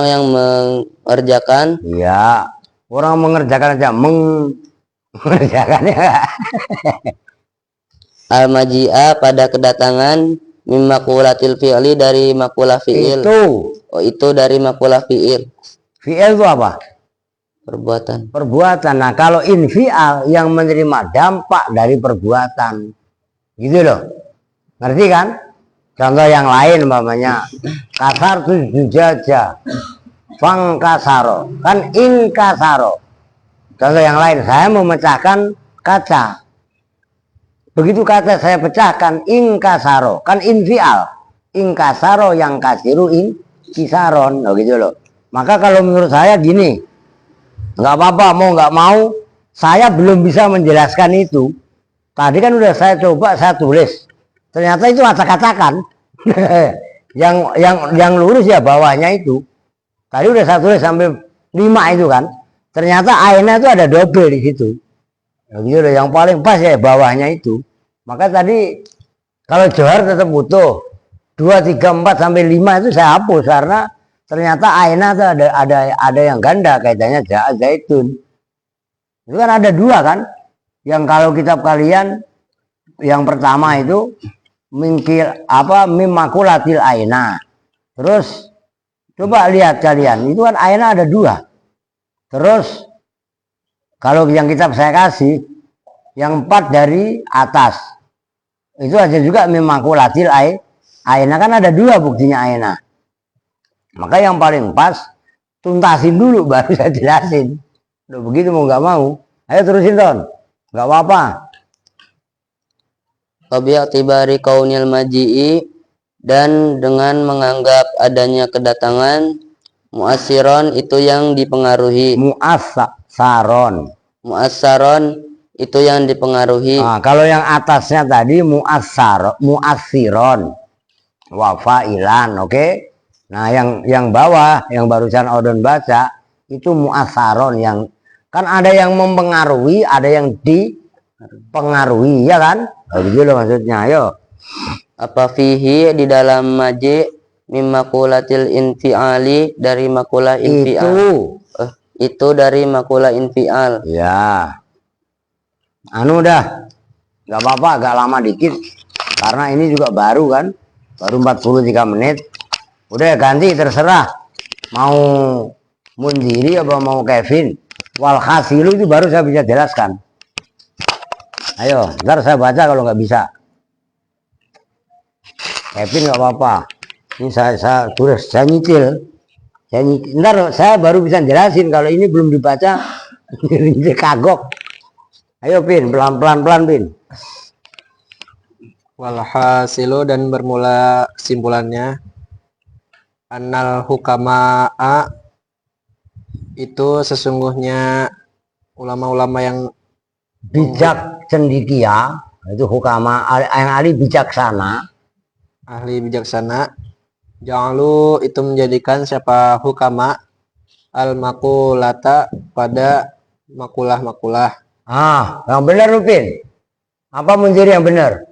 yang mengerjakan, Ya, orang mengerjakan aja mengerjakannya. al-maji'a pada kedatangan, mimmakulatil fi'li dari makulah fi'il. Itu dari makulah fi'il. Fi'il itu apa? Perbuatan. Perbuatan. Nah, kalau infial yang menerima dampak dari perbuatan. Gitu loh. Ngerti kan? Contoh yang lain umpamanya kasar tu jujaja, fangkasaro, kan inkasaro. Contoh yang lain, saya memecahkan kaca. Begitu kaca saya pecahkan, inkasaro, kan infial. Inkasaro yang kasiru inkisaron, oh gitu loh. Maka kalau menurut saya gini, nggak apa-apa, mau nggak mau, saya belum bisa menjelaskan itu. Tadi kan udah saya coba, saya tulis. Ternyata itu acak-acakan. yang lurus ya bawahnya itu. Tadi udah saya tulis sampai 5 itu kan. Ternyata aina itu ada double di situ. Ya, gitu loh, yang paling pas ya bawahnya itu. Maka tadi kalau johar tetap butuh 2, 3, 4 sampai 5 itu saya hapus karena ternyata aina itu ada yang ganda kaitannya zaitun. Itu kan ada 2 kan. Yang kalau kitab kalian yang pertama itu mimakulatil aina. Terus coba lihat kalian, itu kan aina ada 2. Terus kalau yang kitab saya kasih yang 4 dari atas itu aja juga mimakulatil aina, kan ada 2 buktinya aina. Maka yang paling pas tuntasin dulu baru saya jelasin. Udah begitu mau nggak mau, ayo terusin Don, nggak apa-apa. Wabi'tibari kaunil maji'i, dan dengan menganggap adanya kedatangan, mu'assiron itu yang dipengaruhi, Mu'assaron itu yang dipengaruhi. Nah, kalau yang atasnya tadi mu'assiron wa fa'ilan, oke? Nah, yang bawah yang barusan Odon baca itu mu'assaron, yang kan ada yang mempengaruhi, ada yang dipengaruhi, ya kan? Oh, gitu loh maksudnya. Ayo. Apa fihi di dalam maji mimmakulatil infiali dari makulah infial. Itu dari makulah infial. Ya. Anu dah. Gak apa-apa, agak lama dikit. Karena ini juga baru kan. Baru 43 menit. Udah ganti, terserah. Mau Mundiri apa mau Kevin. Walhasilu itu baru saya bisa jelaskan. Ayo, ntar saya baca kalau nggak bisa. Kevin nggak apa-apa. Ini saya tulis, saya nyicil. Ntar saya baru bisa jelasin. Kalau ini belum dibaca, ini kagok. Ayo Pin, pelan-pelan Pin. Walhasilu, dan bermula kesimpulannya, annal hukama'a itu sesungguhnya ulama-ulama yang Bijak cendikia, itu hukama yang ahli bijaksana. ahli bijaksana, ja'alu itu menjadikan siapa hukama al-makulata pada makulah-makulah. Yang benar Rupin. Apa menjadi yang benar?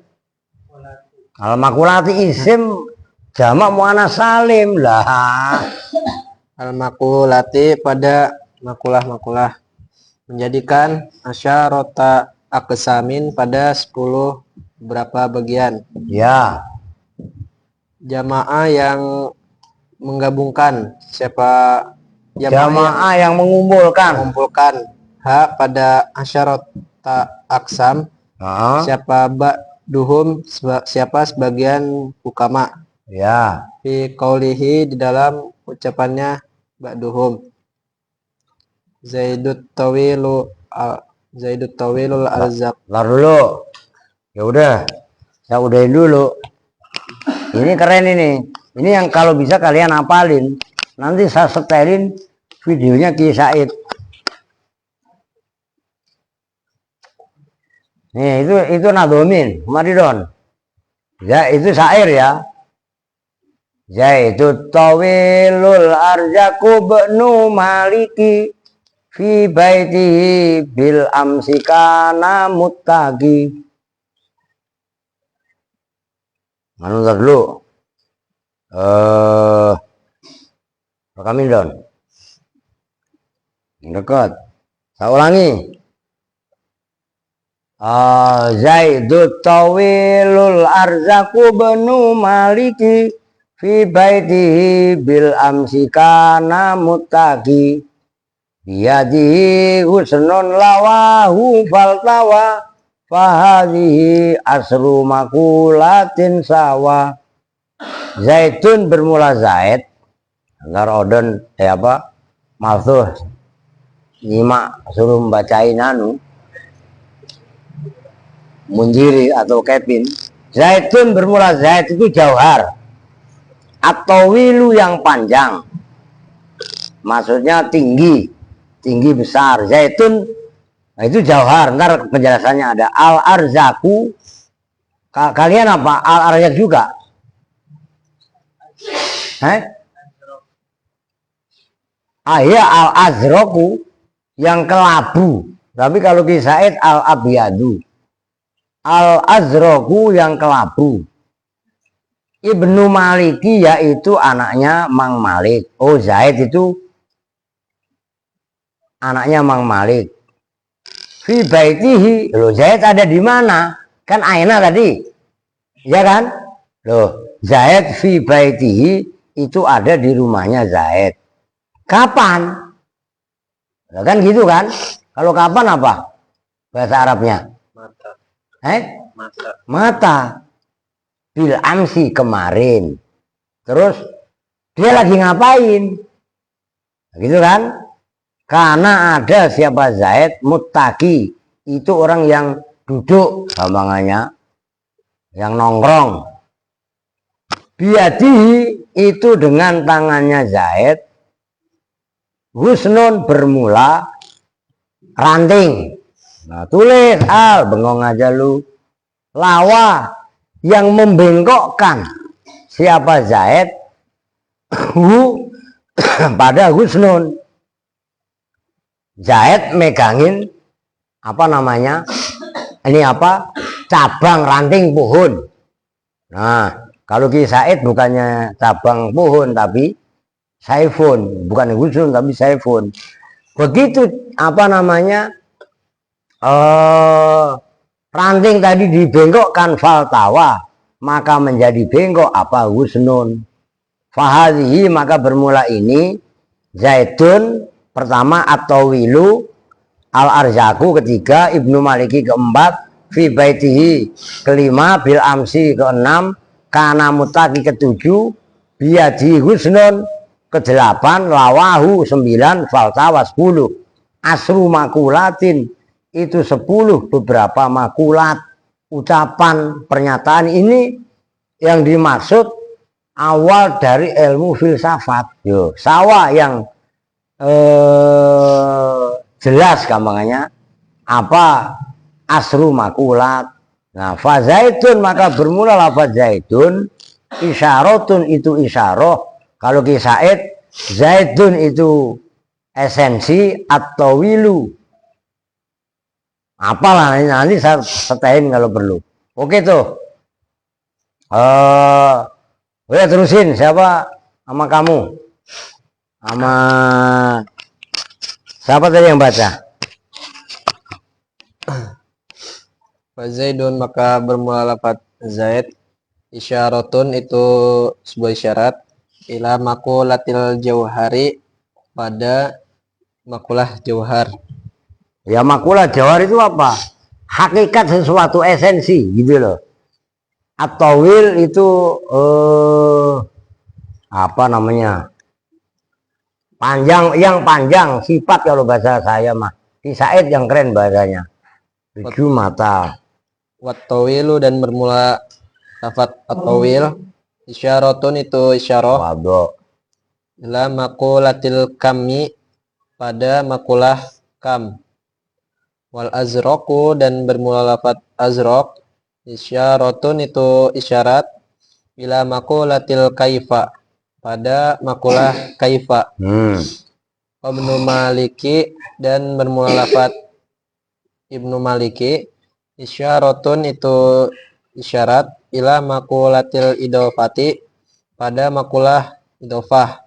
Al-makulati isim jamak muannas salim lah. Al-makulati pada makulah-makulah. menjadikan asyarota aqsamin pada 10 berapa bagian. Ya. Jamaah yang menggabungkan. Siapa Jamaah yang mengumpulkan. mengumpulkan. H pada asyarota aqsam. Siapa ba'duhum, siapa sebagian hukama. Ya. Fi qaulihi, di dalam ucapannya ba'duhum. Zaidut tawilul arzaq. Lar dulu. Ya udah. Saya udahin dulu. Ini keren ini. Ini yang kalau bisa kalian hafalin. Nanti saya setelin videonya Ki Said. Nih, itu nadomin. Mari Don. Ya, itu syair ya. Zaidut tawilul arzaku bnu maliki fi baitihi bil amsikana muttaqi. Manu dulu. Rekamin Don. Dekat. Saya ulangi. Zaidut tawilul arzaku bnu maliki fi baitihi bil amsikana muttaqi. Biyadihi husnun lawahu faltawa fahadihi asru makulatin sawa. Zaitun bermula Zaid. Ntar Odon Maltuh nyimak suruh membacain Munjiri atau Kevin. Zaitun bermula Zaid itu jauhar atau wilu yang panjang, maksudnya tinggi besar. Zaitun, nah itu jauhar. Ntar penjelasannya ada. Al arzaku, kalian apa? Al arzak juga? Iya, al azroku yang kelabu. Tapi kalau Ki Said al abyadu. Al azroku yang kelabu. Ibnu Maliki yaitu anaknya Mang Malik. Oh, Zaid itu anaknya Mang Malik. Fi baitihi. Loh, Zaid ada di mana? Kan Aina tadi. Ya kan? Loh, Zaid fi baitihi itu ada di rumahnya Zaid. Kapan? Loh, kan gitu kan? Kalau kapan apa? Bahasa Arabnya? Mata. Mata. Bil amsi kemarin. Terus dia lagi ngapain? Gitu kan? Karena ada siapa Zaid muttaqi, itu orang yang duduk gampangannya, yang nongkrong. Biadihi itu dengan tangannya Zaid. Husnun bermula ranting. Nah, tulis al bengong aja lu. Lawa yang membengkokkan siapa Zaid pada husnun. Zaid megangin apa namanya? Ini apa? Cabang ranting pohon. Nah, kalau Ki Said bukannya cabang pohon tapi saifun, bukan husnun tapi saifun. Begitu apa namanya? Ranting tadi dibengkokkan faltawa, maka menjadi bengkok apa husnun. Fahadhihi, maka bermula ini Zaidun pertama atau wilu, al arzaku ketiga, Ibnu Maliki keempat, fi baitihi kelima, bil amsi keenam, kana mutaki ketujuh, biadi husnun kedelapan, lawahu sembilan, faltawa 10, asru makulatin itu 10 beberapa makulat, ucapan, pernyataan. Ini yang dimaksud awal dari ilmu filsafat. Yo, sawa yang jelas gampangannya apa asru makulat. Nah, fa zaitun maka bermula lafaz zaitun, isyaratun itu isyarah. Kalau Ki Said zaitun itu esensi atau wilu. Apalah nanti saya setain kalau perlu. Oke tuh. Udah terusin siapa sama kamu? Sama siapa tadi yang baca? Wa Zaidun maka bermula lafaz Zaid. Isyaratun itu sebuah isyarat. Ila makulatil jauhari pada makulah jauhar. Ya makulah jauhar itu apa? Hakikat sesuatu, esensi gitu loh. At-tawil itu apa namanya? Panjang, yang panjang, sifat kalau bahasa saya mah. Si Said yang keren bahasanya. 7 mata. Wat-tawilu dan bermula lafaz at-tawil. Isyaratun itu isyarah. Waduh. Ila makulatil kami pada makulah kam. Wal azroku dan bermula lafaz azrok. Isyaratun itu isyarat. Ila makulatil kaifa pada makulah kaifa. Ibnu Maliki dan bermula lafaz Ibnu Maliki. Isyaratun itu isyarat. Ila makulatil idofati pada makulah idofah.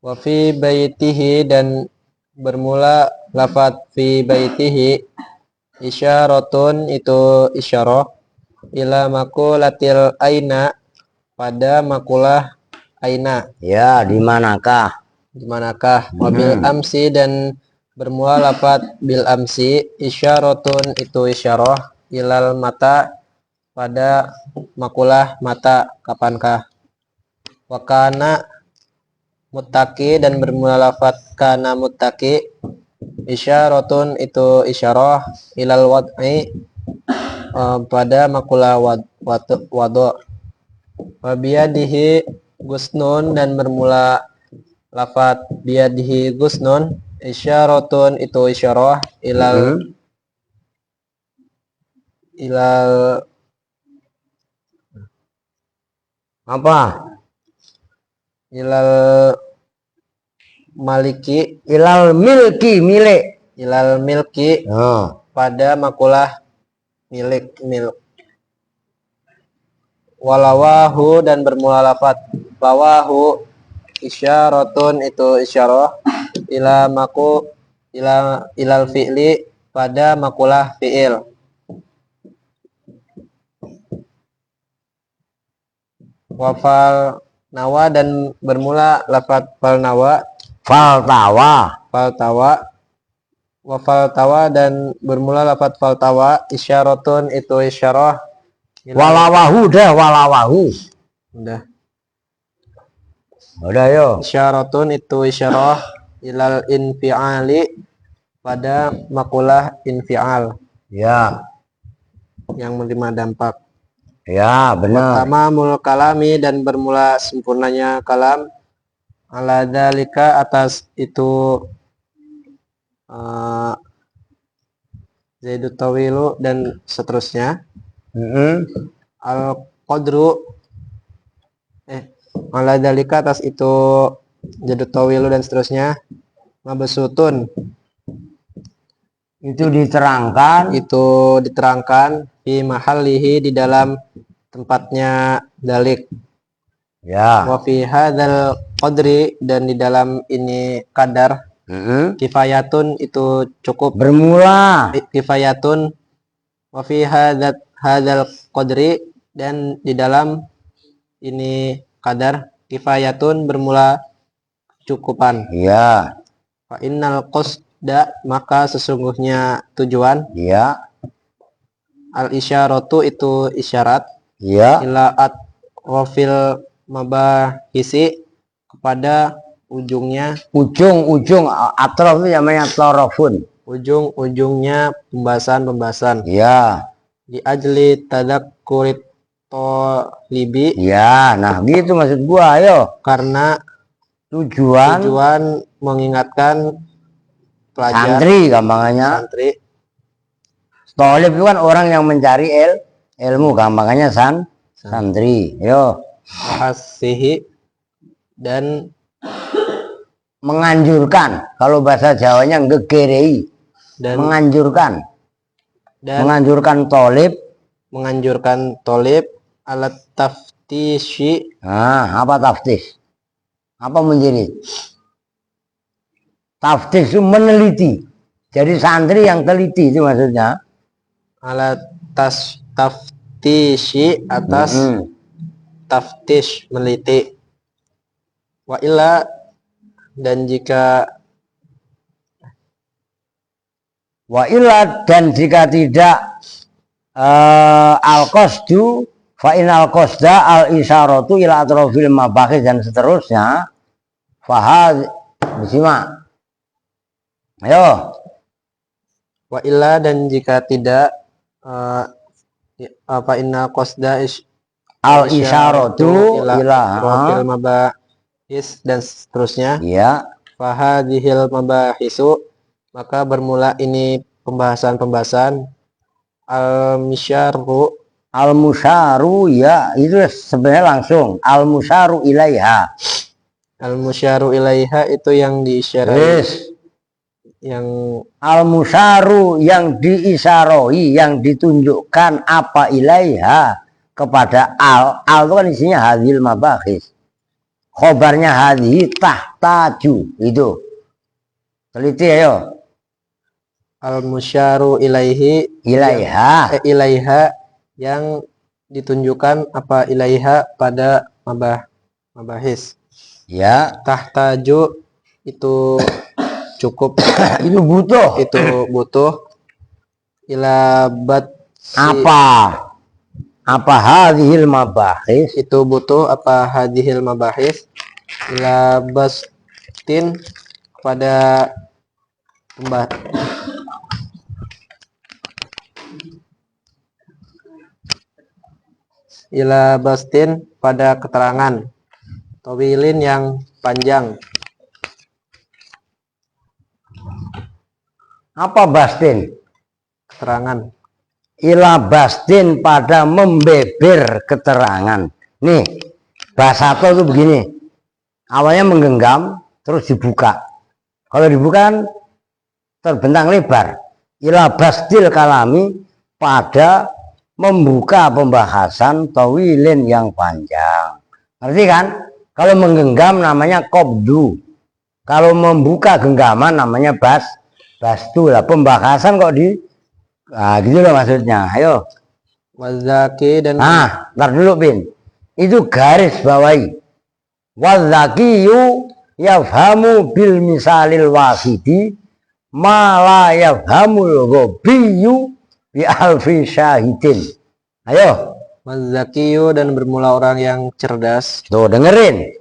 Wa fi baitihi dan bermula lafaz fi baitihi. Isyaratun itu isyarah. Ila makulatil aina pada makulah aina. Ya, di manakah? Di manakah? Wabil amsi dan bermula lafaz bil amsi. Isyaratun itu isyarah. Ilal mata pada makulah mata, kapankah? Wakana muttaqi dan bermula lafaz kana muttaqi. Isyaratun itu isyarah. Ilal wad'i pada makulah wado. Wabiyadihi gusnun dan bermula lafaz biyadihi gusnun. Isyaratun itu isyarah. Ilal Apa? Ilal maliki. Ilal milki, milik. Ilal milki pada makulah milik, milk. Walawahu dan bermula lafaz lawahu. Isyaratun itu isyarah. Ilal fi'li pada makulah fi'il. Wafal nawa dan bermula lafaz fal nawa. Faltawa. Wafal tawa dan bermula lafaz fal tawa. Isyaratun itu isyarah. Walawahu dah, walawahu. Udah yo. Isyaratun itu isyarah. Ilal infiali pada makulah infial. Ya. Yang menerima dampak. Ya, benar. Tamamul kalami dan bermula sempurnanya kalam. Ala dzalika atas itu Zaidut tawilu dan seterusnya. Al qadru ala dzalika atas itu Zaidut tawilu dan seterusnya. Mabsutun Itu diterangkan fi mahallihi di dalam tempatnya dalik. ya. Wa fi hadzal qadri dan di dalam ini kadar. Kifayatun itu cukup. Bermula. Kifayatun. Wa fi hadzal qadri dan di dalam ini kadar. Kifayatun bermula cukupan. Ya. Fa innal qasda maka sesungguhnya tujuan. Ya. Al isyaratu itu isyarat. Ya. Ila atrofil mabahisi kepada ujung Atrof itu namanya torofun. ujung-ujungnya pembahasan Ya. di ajli tadakkurit tolibi. Ya, nah gitu maksud gua. Ayo, Karena tujuan mengingatkan pelajar, santri gampangannya. Tolib itu kan orang yang mencari ilmu, gampangannya santri. Yo. Mahasihi dan Menganjurkan, kalau bahasa Jawanya ngegerei. dan Menganjurkan menganjurkan tolib alat taftishi. Nah, apa taftis? Apa menjadi? Taftis itu meneliti. Jadi santri yang teliti itu maksudnya. Ala taftishi, atas taftish, meneliti. Wa illa, dan jika tidak al-qasdu fa inal qasda al isyaratu ila atrofil mabahis dan seterusnya. Fahad disimak. Ayo. wa illa, dan jika tidak apa inna qasda Al isyaratu ila profil mabahis dan seterusnya. ya. Fahadihil mabahisu, maka bermula ini pembahasan al-misyaru. Al-musyaru ya itu sebenarnya langsung al-musyaru ilaiha. Al-musyaru ilaiha itu yang diisyarai. Yes. Yang Al-musyaru yang diisyaroi, yang ditunjukkan apa ilaiha kepada al itu kan isinya hadhil mabahis. Khobarnya hadhi tahtaju itu. Teliti ayo. al-musyaru ilaiha yang ditunjukkan apa ilaiha pada mabahis. Ya. Tahtaju itu cukup. Itu butuh. Itu butuh. Ila Apa hadhil mabahis? Itu butuh apa hadhil mabahis ila bastin, pada ila bastin, pada keterangan tawilin yang panjang. Apa bastin? Keterangan. Ila bastin, pada membeber keterangan. Nih, bahasa apa itu begini. Awalnya menggenggam, terus dibuka. Kalau dibuka kan terbentang lebar. Ila bastil kalami, pada membuka pembahasan tawilin yang panjang. Ngerti kan? Kalau menggenggam namanya qabdu. Kalau membuka genggaman namanya bastu lah. Pembahasan kok di gitu loh maksudnya. Ayo. Wazaki, dan Ntar dulu Bin. Itu garis bawahi. Wazakiyu yafhamu bil misalil wasidi ma la yafhamul ghabiyu bi alfi syahidin. Ayo. wazakiyu, dan bermula orang yang cerdas. Tuh dengerin.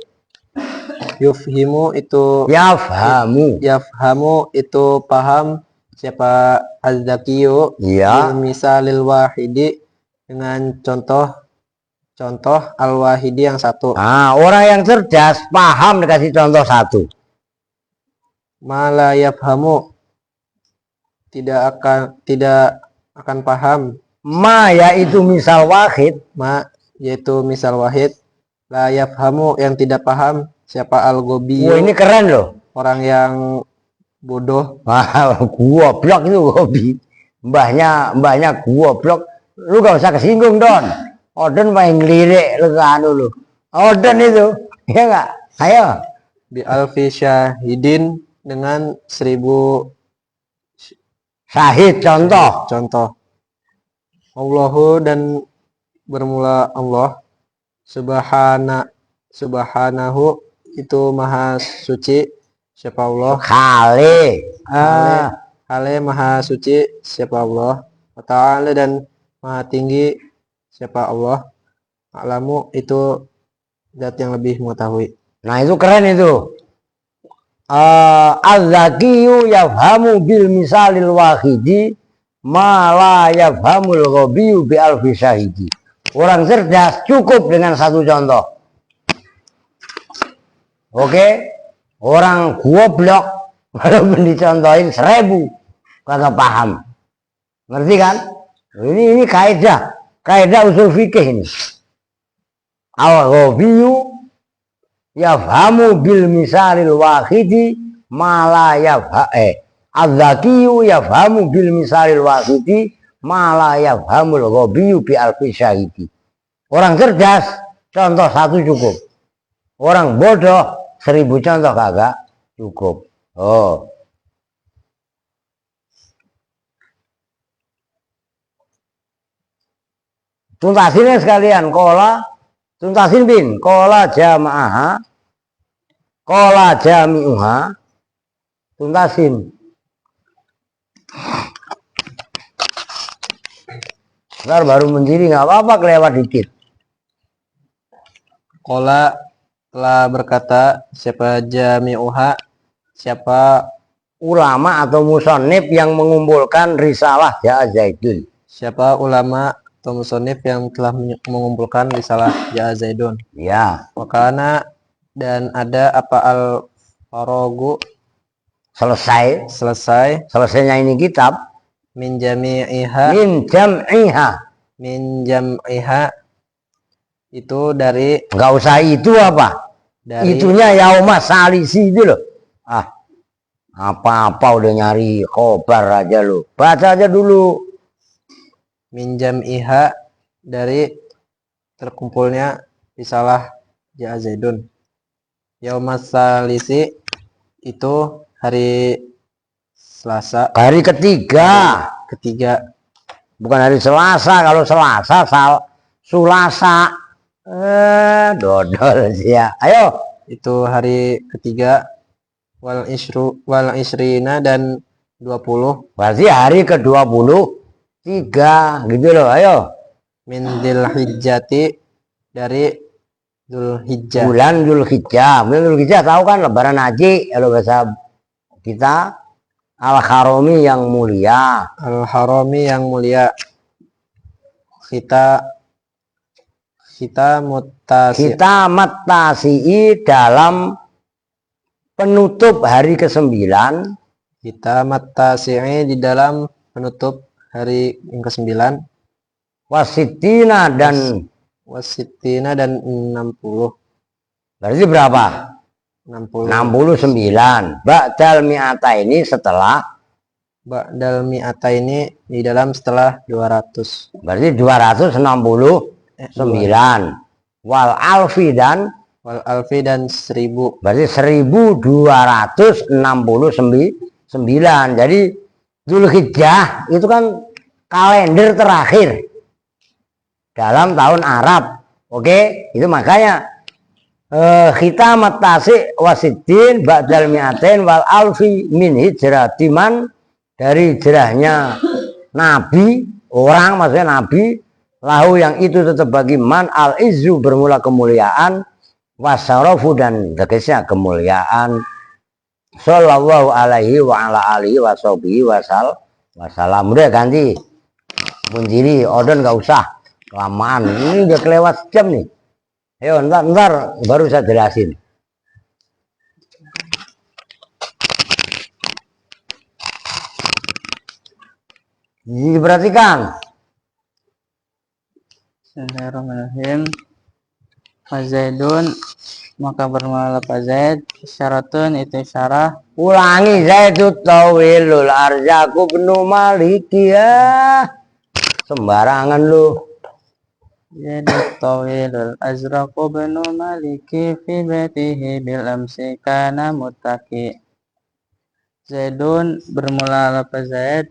Yufhimu itu yafhamu itu paham. Siapa az-zakiyu? Iya. Misalil wahidi, dengan contoh al-wahidi yang satu. Orang yang cerdas paham dikasih contoh satu. Mala yafhamu, tidak akan paham. Ma yaitu misal wahid. Ma yaitu misal wahid. La yafhamu, yang tidak paham. Siapa al-gobiyu? Ini keren loh. Orang yang bodoh. Goblok itu hobi. Mbahnya goblok. Lu gak usah kesinggung Don. Odon main lirik lu anu lu. Odon itu, ya enggak? Ayo. Bi alfi syahidin, dengan 1000 syahid contoh. Allahu, dan bermula Allah. Subhanahu itu maha suci. Siapa Allah? Hale maha suci. Siapa Allah? Wa ta'ala, dan maha tinggi. Siapa Allah? A'lamu itu zat yang lebih mengetahui. Nah itu keren itu. Az-zakiyu yafhamu bil misalil wahidi ma la yafhamul ghabiyu bi alfi syahidi. Orang cerdas cukup dengan satu contoh. Oke? Orang goblok walaupun dicontohin 1000 kagak paham. Ngerti kan? Ini kaidah usul fikih ini. Al-ghabiyu yafhamu bil misalil wahidi ma la az-zakiyu yafhamu bil misalil wahidi ma la yafhamul ghabiyu bi alfi syahidi. Orang cerdas contoh satu cukup. Orang bodoh 1000 contoh kagak cukup. tuntasin ya sekalian. Kola tuntasin bin. Kola jama'aha. Kola jami'uha. Tuntasin. Ntar baru mendiri nggak apa-apa kelewat dikit. Qala telah berkata siapa jami'uha, siapa Ulama atau musonib yang mengumpulkan risalah Ya Zaidun. siapa ulama atau musonif yang telah mengumpulkan risalah Ya Zaidun. Ya, Wakana dan ada apa al farogu selesai selesainya ini kitab min jami'iha min jam'iha. itu dari Nggak usah itu apa? Itunya yauma salisi itu loh. Apa-apa udah nyari khobar aja lo. Baca aja dulu. min jam'iha dari terkumpulnya risalah Ya Zaidun. Yaumas salisi itu hari Selasa Hari ketiga. bukan hari Selasa. Kalau Selasa Sulasa. Dodol sih ya. Ayo. itu hari ketiga wal isrina dan 20 Berarti hari ke-23 gitu loh. Ayo. min dzulhijjati dari Dzulhijjah. Bulan Dzulhijjah. Bulan Dzulhijjah tahu kan lebaran haji kalau bahasa kita al-harami yang mulia. Al-harami yang mulia. Kita matasi'i dalam penutup hari ke-9. Kita matasi'i di dalam penutup hari yang ke-9. Wasitina dan 60. berarti berapa? 69. Ba'dal mi'ata ini setelah Ba'dal mi'ata ini di dalam setelah 200. berarti 269. Wal alfi dan 1000. berarti 1269. Jadi Dzulhijjah itu kan kalender terakhir dalam tahun Arab. Oke, itu makanya kita matasi wasitin ba'dal mi'atain wal alfi min hijratiman, dari hijrahnya Nabi, orang maksudnya Nabi, lahu yang itu tetap bagi man al izzu bermula kemuliaan, wasyarafu dan tegasnya kemuliaan, sallallahu alaihi wa ala alihi wa sahbihi wasallam. Udah ganti Munjiri, Odon nggak usah kelamaan, ini udah kelewat jam nih. Ayo ntar baru saya jelasin. Diperhatikan. Bismillahirrahmanirrahim. Fazaidun, maka bermula Fazaid. Syaratun itu syarah. Ulangi, Zaidut tawilul arjaku benu maliki ya. Sembarangan lu. Zaidut tawilul azraqu benu maliki fi baitihi bil amsi kana muttaqi. Zaidun bermula lafaz Zaid.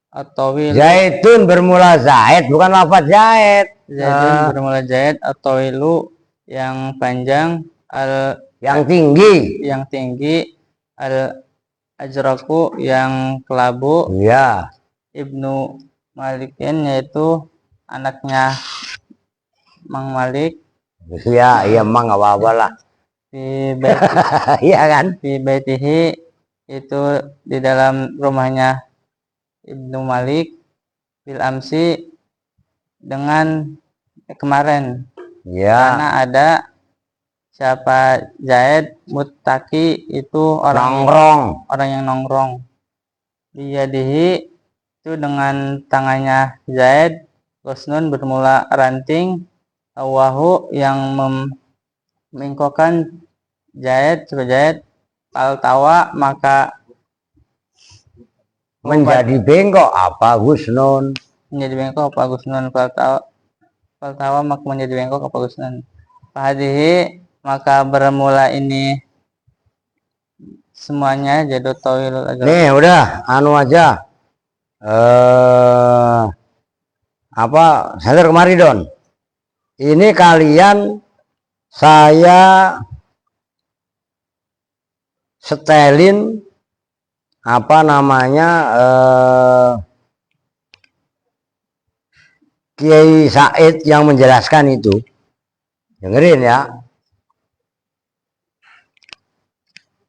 At-tawil. Zaitun bermula Zaid, bukan lafaz Zaid. Zaidun bermula Zaid. At-tawilu yang panjang, yang tinggi. Al-ajraku yang kelabu. Ya. Ibnu Malikin yaitu anaknya Mang Malik. Ya, iya emang nggak apa-apa lah. Iya kan? Fi baitihi itu di dalam rumahnya Ibnu Malik, bil amsi dengan kemarin. Ya. Karena ada siapa Zaid, muttaki itu orang yang nongkrong. Biyadihi itu dengan tangannya Zaid, Gosnun bermula ranting, Awahu yang memengkokkan Zaid, Paltawa maka menjadi bengkok apa Gusnun? Menjadi bengkok apa Gusnun? Paltawa maka menjadi bengkok apa Gusnun? Fahadihi maka bermula ini semuanya jadut tawilul ajal. Nih udah anu aja. Apa sadar kemari Don? ini kalian saya setelin apa namanya Kiai Said yang menjelaskan itu. Dengerin ya.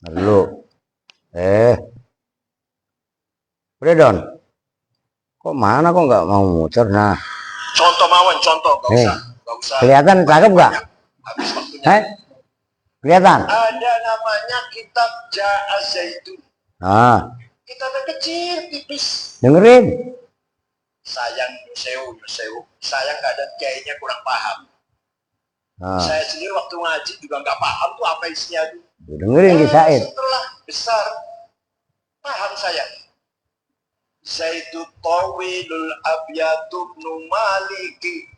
Lalu udah Don, kok mana kok nggak mau muter? Nah, Contoh mawon, contoh, nggak usah. kelihatan cakep nggak? Habis waktunya. Kelihatan? Ada namanya kitab Ja'a Zaitun. Nah, Kitabnya kecil, tipis. dengerin. Sayang, Yusewu. Sayang keadaan kayaknya kurang paham. Nah, Saya sendiri waktu ngaji juga nggak paham tuh apa isinya tuh. dengerin Ki Said. Setelah besar, paham saya. Zaitu tawilul abyadu ibnu maliki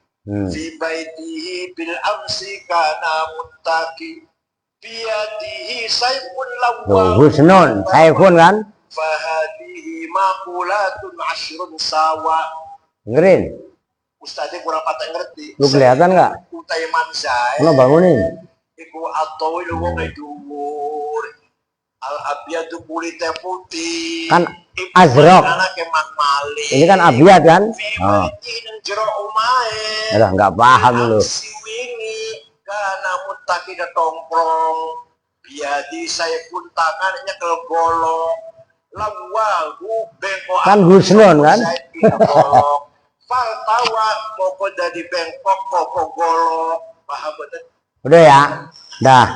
fi baitihi bil amsi kana muttaqi biyadihi saifun lawwa Husnun, Saifun kan? fahadihi maqulatun ashrun sawa. Dengerin. Ustadznya kurang patah ngerti. Lu kelihatan nggak? Utai manzai Lo bangunin. iku atawil wong dhuwur. Al abyadu kulitnya putih. Kan azraq. Ini kan abiyat kan? Oh. Udah nggak paham lu. Karena mutaki tongkrong. Biadi saya pun tangannya kelgolok. Lawahu bengkok. Kan Husnun kan? Fal tawa mau jadi bengkok kok golok. Paham betul? Udah ya? Dah.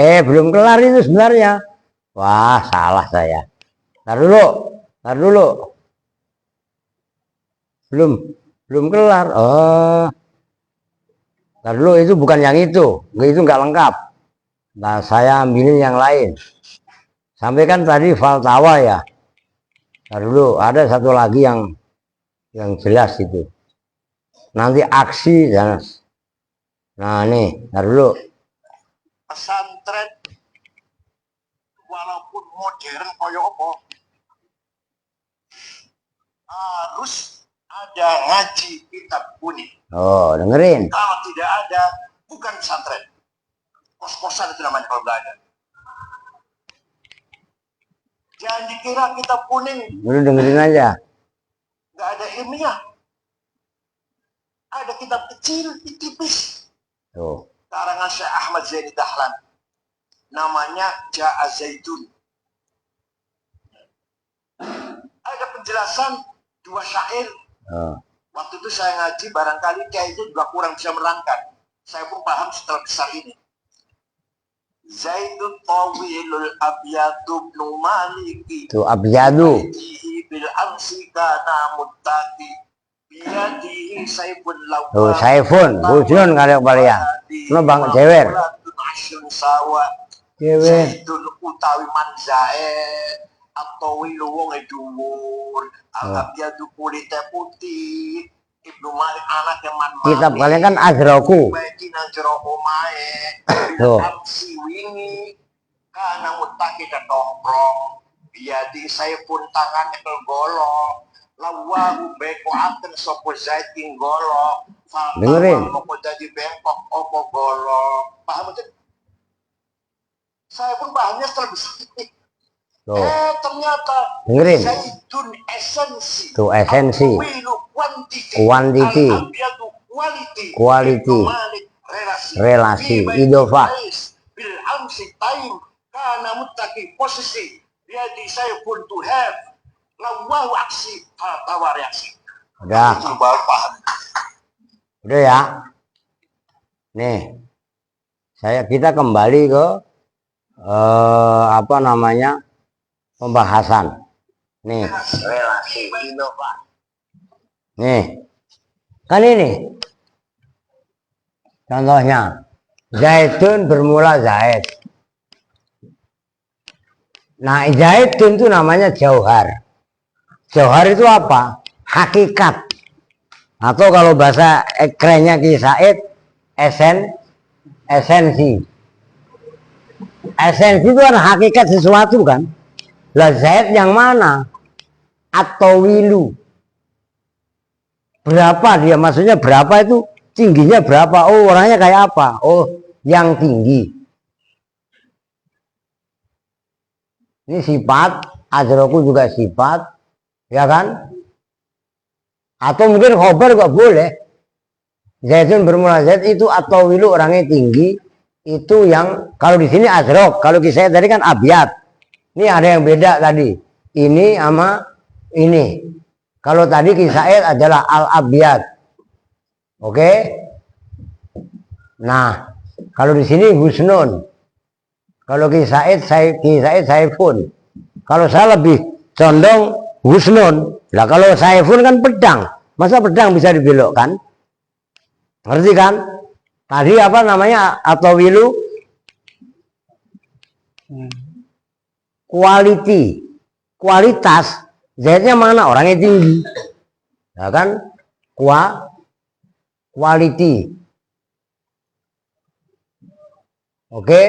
Belum kelar itu sebenarnya. Wah, salah saya. Tar dulu. Belum kelar. Oh. Tar dulu, itu bukan yang itu. Itu nggak lengkap. Nah, saya ambilin yang lain. Sampai kan tadi faltawa ya. Tar dulu, ada satu lagi yang jelas itu. Nanti aksi dan nah nih, tar dulu. Pesantren walaupun modern koyo apa harus ada ngaji kitab kuning. Oh, dengerin. Kalau tidak ada, bukan pesantren. Kos-kosan itu namanya kalau nggak ada. Jangan dikira kitab kuning Lu dengerin aja. nggak ada ilmiah. Ada kitab kecil, tipis. Tuh. Karangan Syekh Ahmad Zaini Dahlan. Namanya Ja'a Zaitun. Ada penjelasan 2 syair. Waktu itu saya ngaji, barangkali kayaknya juga kurang bisa merangkan. Saya pun paham setelah besar ini. Zaitun tawilul abyadu ibnu maliki. Tuh, abyadu. Bil amsi kana muttaqi. Biyadihi saifun lawwa. Tuh, Saifun. Husnun kalian. Lo bang cewer. Cewer. Zaitun utawi manzae atau wong dhuwur. Al-abyadu kulite putih. Ibnu Malik anak yang Kitab kalian kan Azraku. Tuh. Si wingi karena mutaki ketongkrong. Biadi saya pun tangannya kelgolok. Lawahu beko aten sopo zaitin golok. Dengerin. Mau jadi bengkok opo golok. Paham betul? Saya pun pahamnya setelah besar. Tuh. Ternyata Dengerin. zaitun esensi. Tuh, esensi. Kuantiti. Quality. Relasi. Idofah. Bil amsi time. Karena mutaki posisi. Jadi saya pun to have. Lawahu aksi. Tawa reaksi. Udah. Itu baru paham. Udah ya. Nih. Kita kembali ke apa namanya? Pembahasan. Nih. Relasi. Idofah. Nih. Kan ini. Contohnya. Zaitun bermula Zaid. Nah, zaitun itu namanya jauhar. Jauhar itu apa? Hakikat. Atau kalau bahasa kerennya Ki Said, esensi. Esensi itu kan hakikat sesuatu kan? Lah Zaid yang mana? Atau wilu. Berapa dia? Maksudnya berapa itu? tingginya berapa? Oh, orangnya kayak apa? Oh, yang tinggi. Ini sifat, azroku juga sifat, ya kan? Atau mungkin khobar juga boleh. Zaidun bermula Zaid itu atau wilu orangnya tinggi, itu yang kalau di sini azrok, kalau kisah tadi kan abiyat. Ini ada yang beda tadi. Ini sama ini. Kalau tadi kisah adalah al-abiyat. Oke? Nah, kalau di sini husnun. Kalau kisah saifun. Kalau saya lebih condong husnun. Lah kalau saifun kan pedang. Masa pedang bisa dibelokkan? Ngerti kan? Tadi apa namanya? Atau wilu quality, kualitas. Zaidnya mana? Orangnya tinggi, ya kan? Quality. Oke.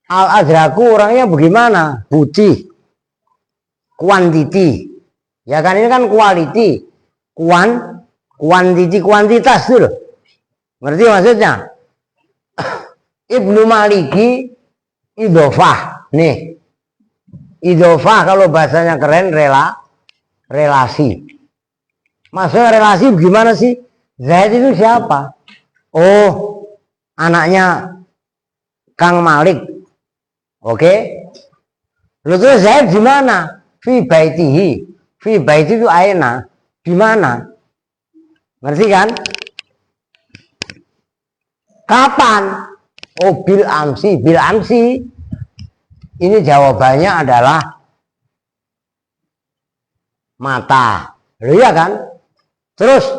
Al-azraku orangnya bagaimana? Putih. Quantity, ya kan? Ini kan quality, quantity, kuantitas tuh loh. Ngerti maksudnya? Ibnu Maliki idofah. Nih, idofah kalau bahasanya keren relasi. Maksudnya relasi gimana sih? Zaid itu siapa? Oh, anaknya Kang Malik. Oke. Lalu terus Zaid di mana? Fi baitihi. Fi baiti itu aina. Di mana? Ngerti kan? Kapan? Oh, bil amsi. Bil amsi. Ini jawabannya adalah mata. Iya kan? Terus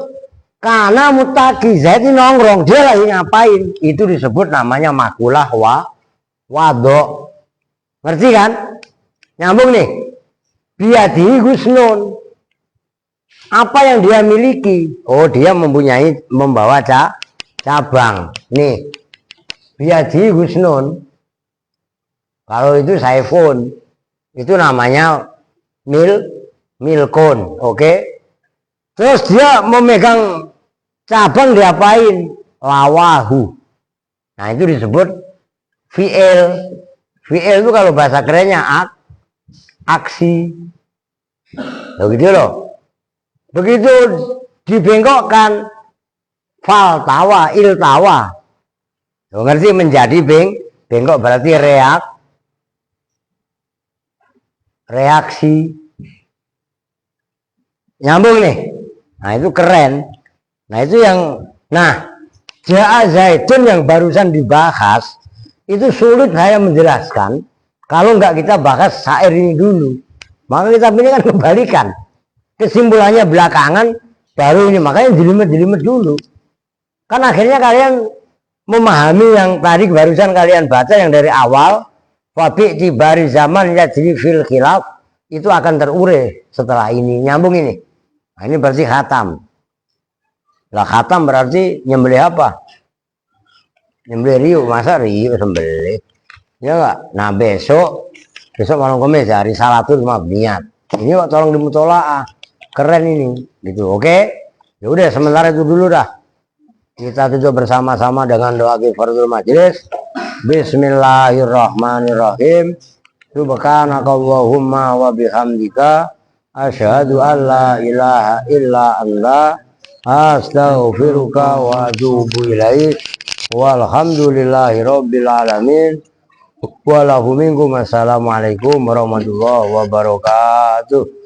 karena mutaki Zaid ini nongkrong, dia lagi ngapain? Itu disebut namanya makulah wado. Ngerti kan? Nyambung nih. Biadi husnun. Apa yang dia miliki? Oh, dia membawa cabang. Nih. Biadi husnun. Kalau itu saifun, itu namanya milkun, oke? Terus dia memegang cabang diapain? Lawahu. Nah itu disebut fi'il. Fi'il itu kalau bahasa kerennya aksi. Begitu loh. Begitu dibengkokkan fal tawa, il tawa. Ngerti menjadi bengkok berarti reaksi. Nyambung nih. Nah itu keren. Nah itu yang Ja'a Zaidun yang barusan dibahas itu sulit saya menjelaskan kalau nggak kita bahas syair ini dulu. Maka kita ini kan kebalikan. Kesimpulannya belakangan baru ini, makanya jelimet-jelimet dulu. Kan akhirnya kalian memahami yang tadi barusan kalian baca yang dari awal. Fabi tibari zaman yajri fil khilaf, itu akan terure setelah ini. Nyambung ini. Nah, ini berarti khatam. Lah khatam berarti nyembelih apa? Nyembelih riu, masa riu sembelih? Ya enggak? Nah besok malam Kamis hari Salatul Mabniyat. Ini kok tolong dimutolaah. Keren ini, gitu. Oke? Ya udah sementara itu dulu dah. Kita tutup bersama-sama dengan doa kifaratul majelis. Bismillahirrahmanirrahim. Subhanakallahumma wa bihamdika asyhadu an la ilaha illa anta astaghfiruka wa atubu ilaik. Walhamdulillahirabbil alamin. Wa lahum minkum assalamualaikum warahmatullahi wabarakatuh.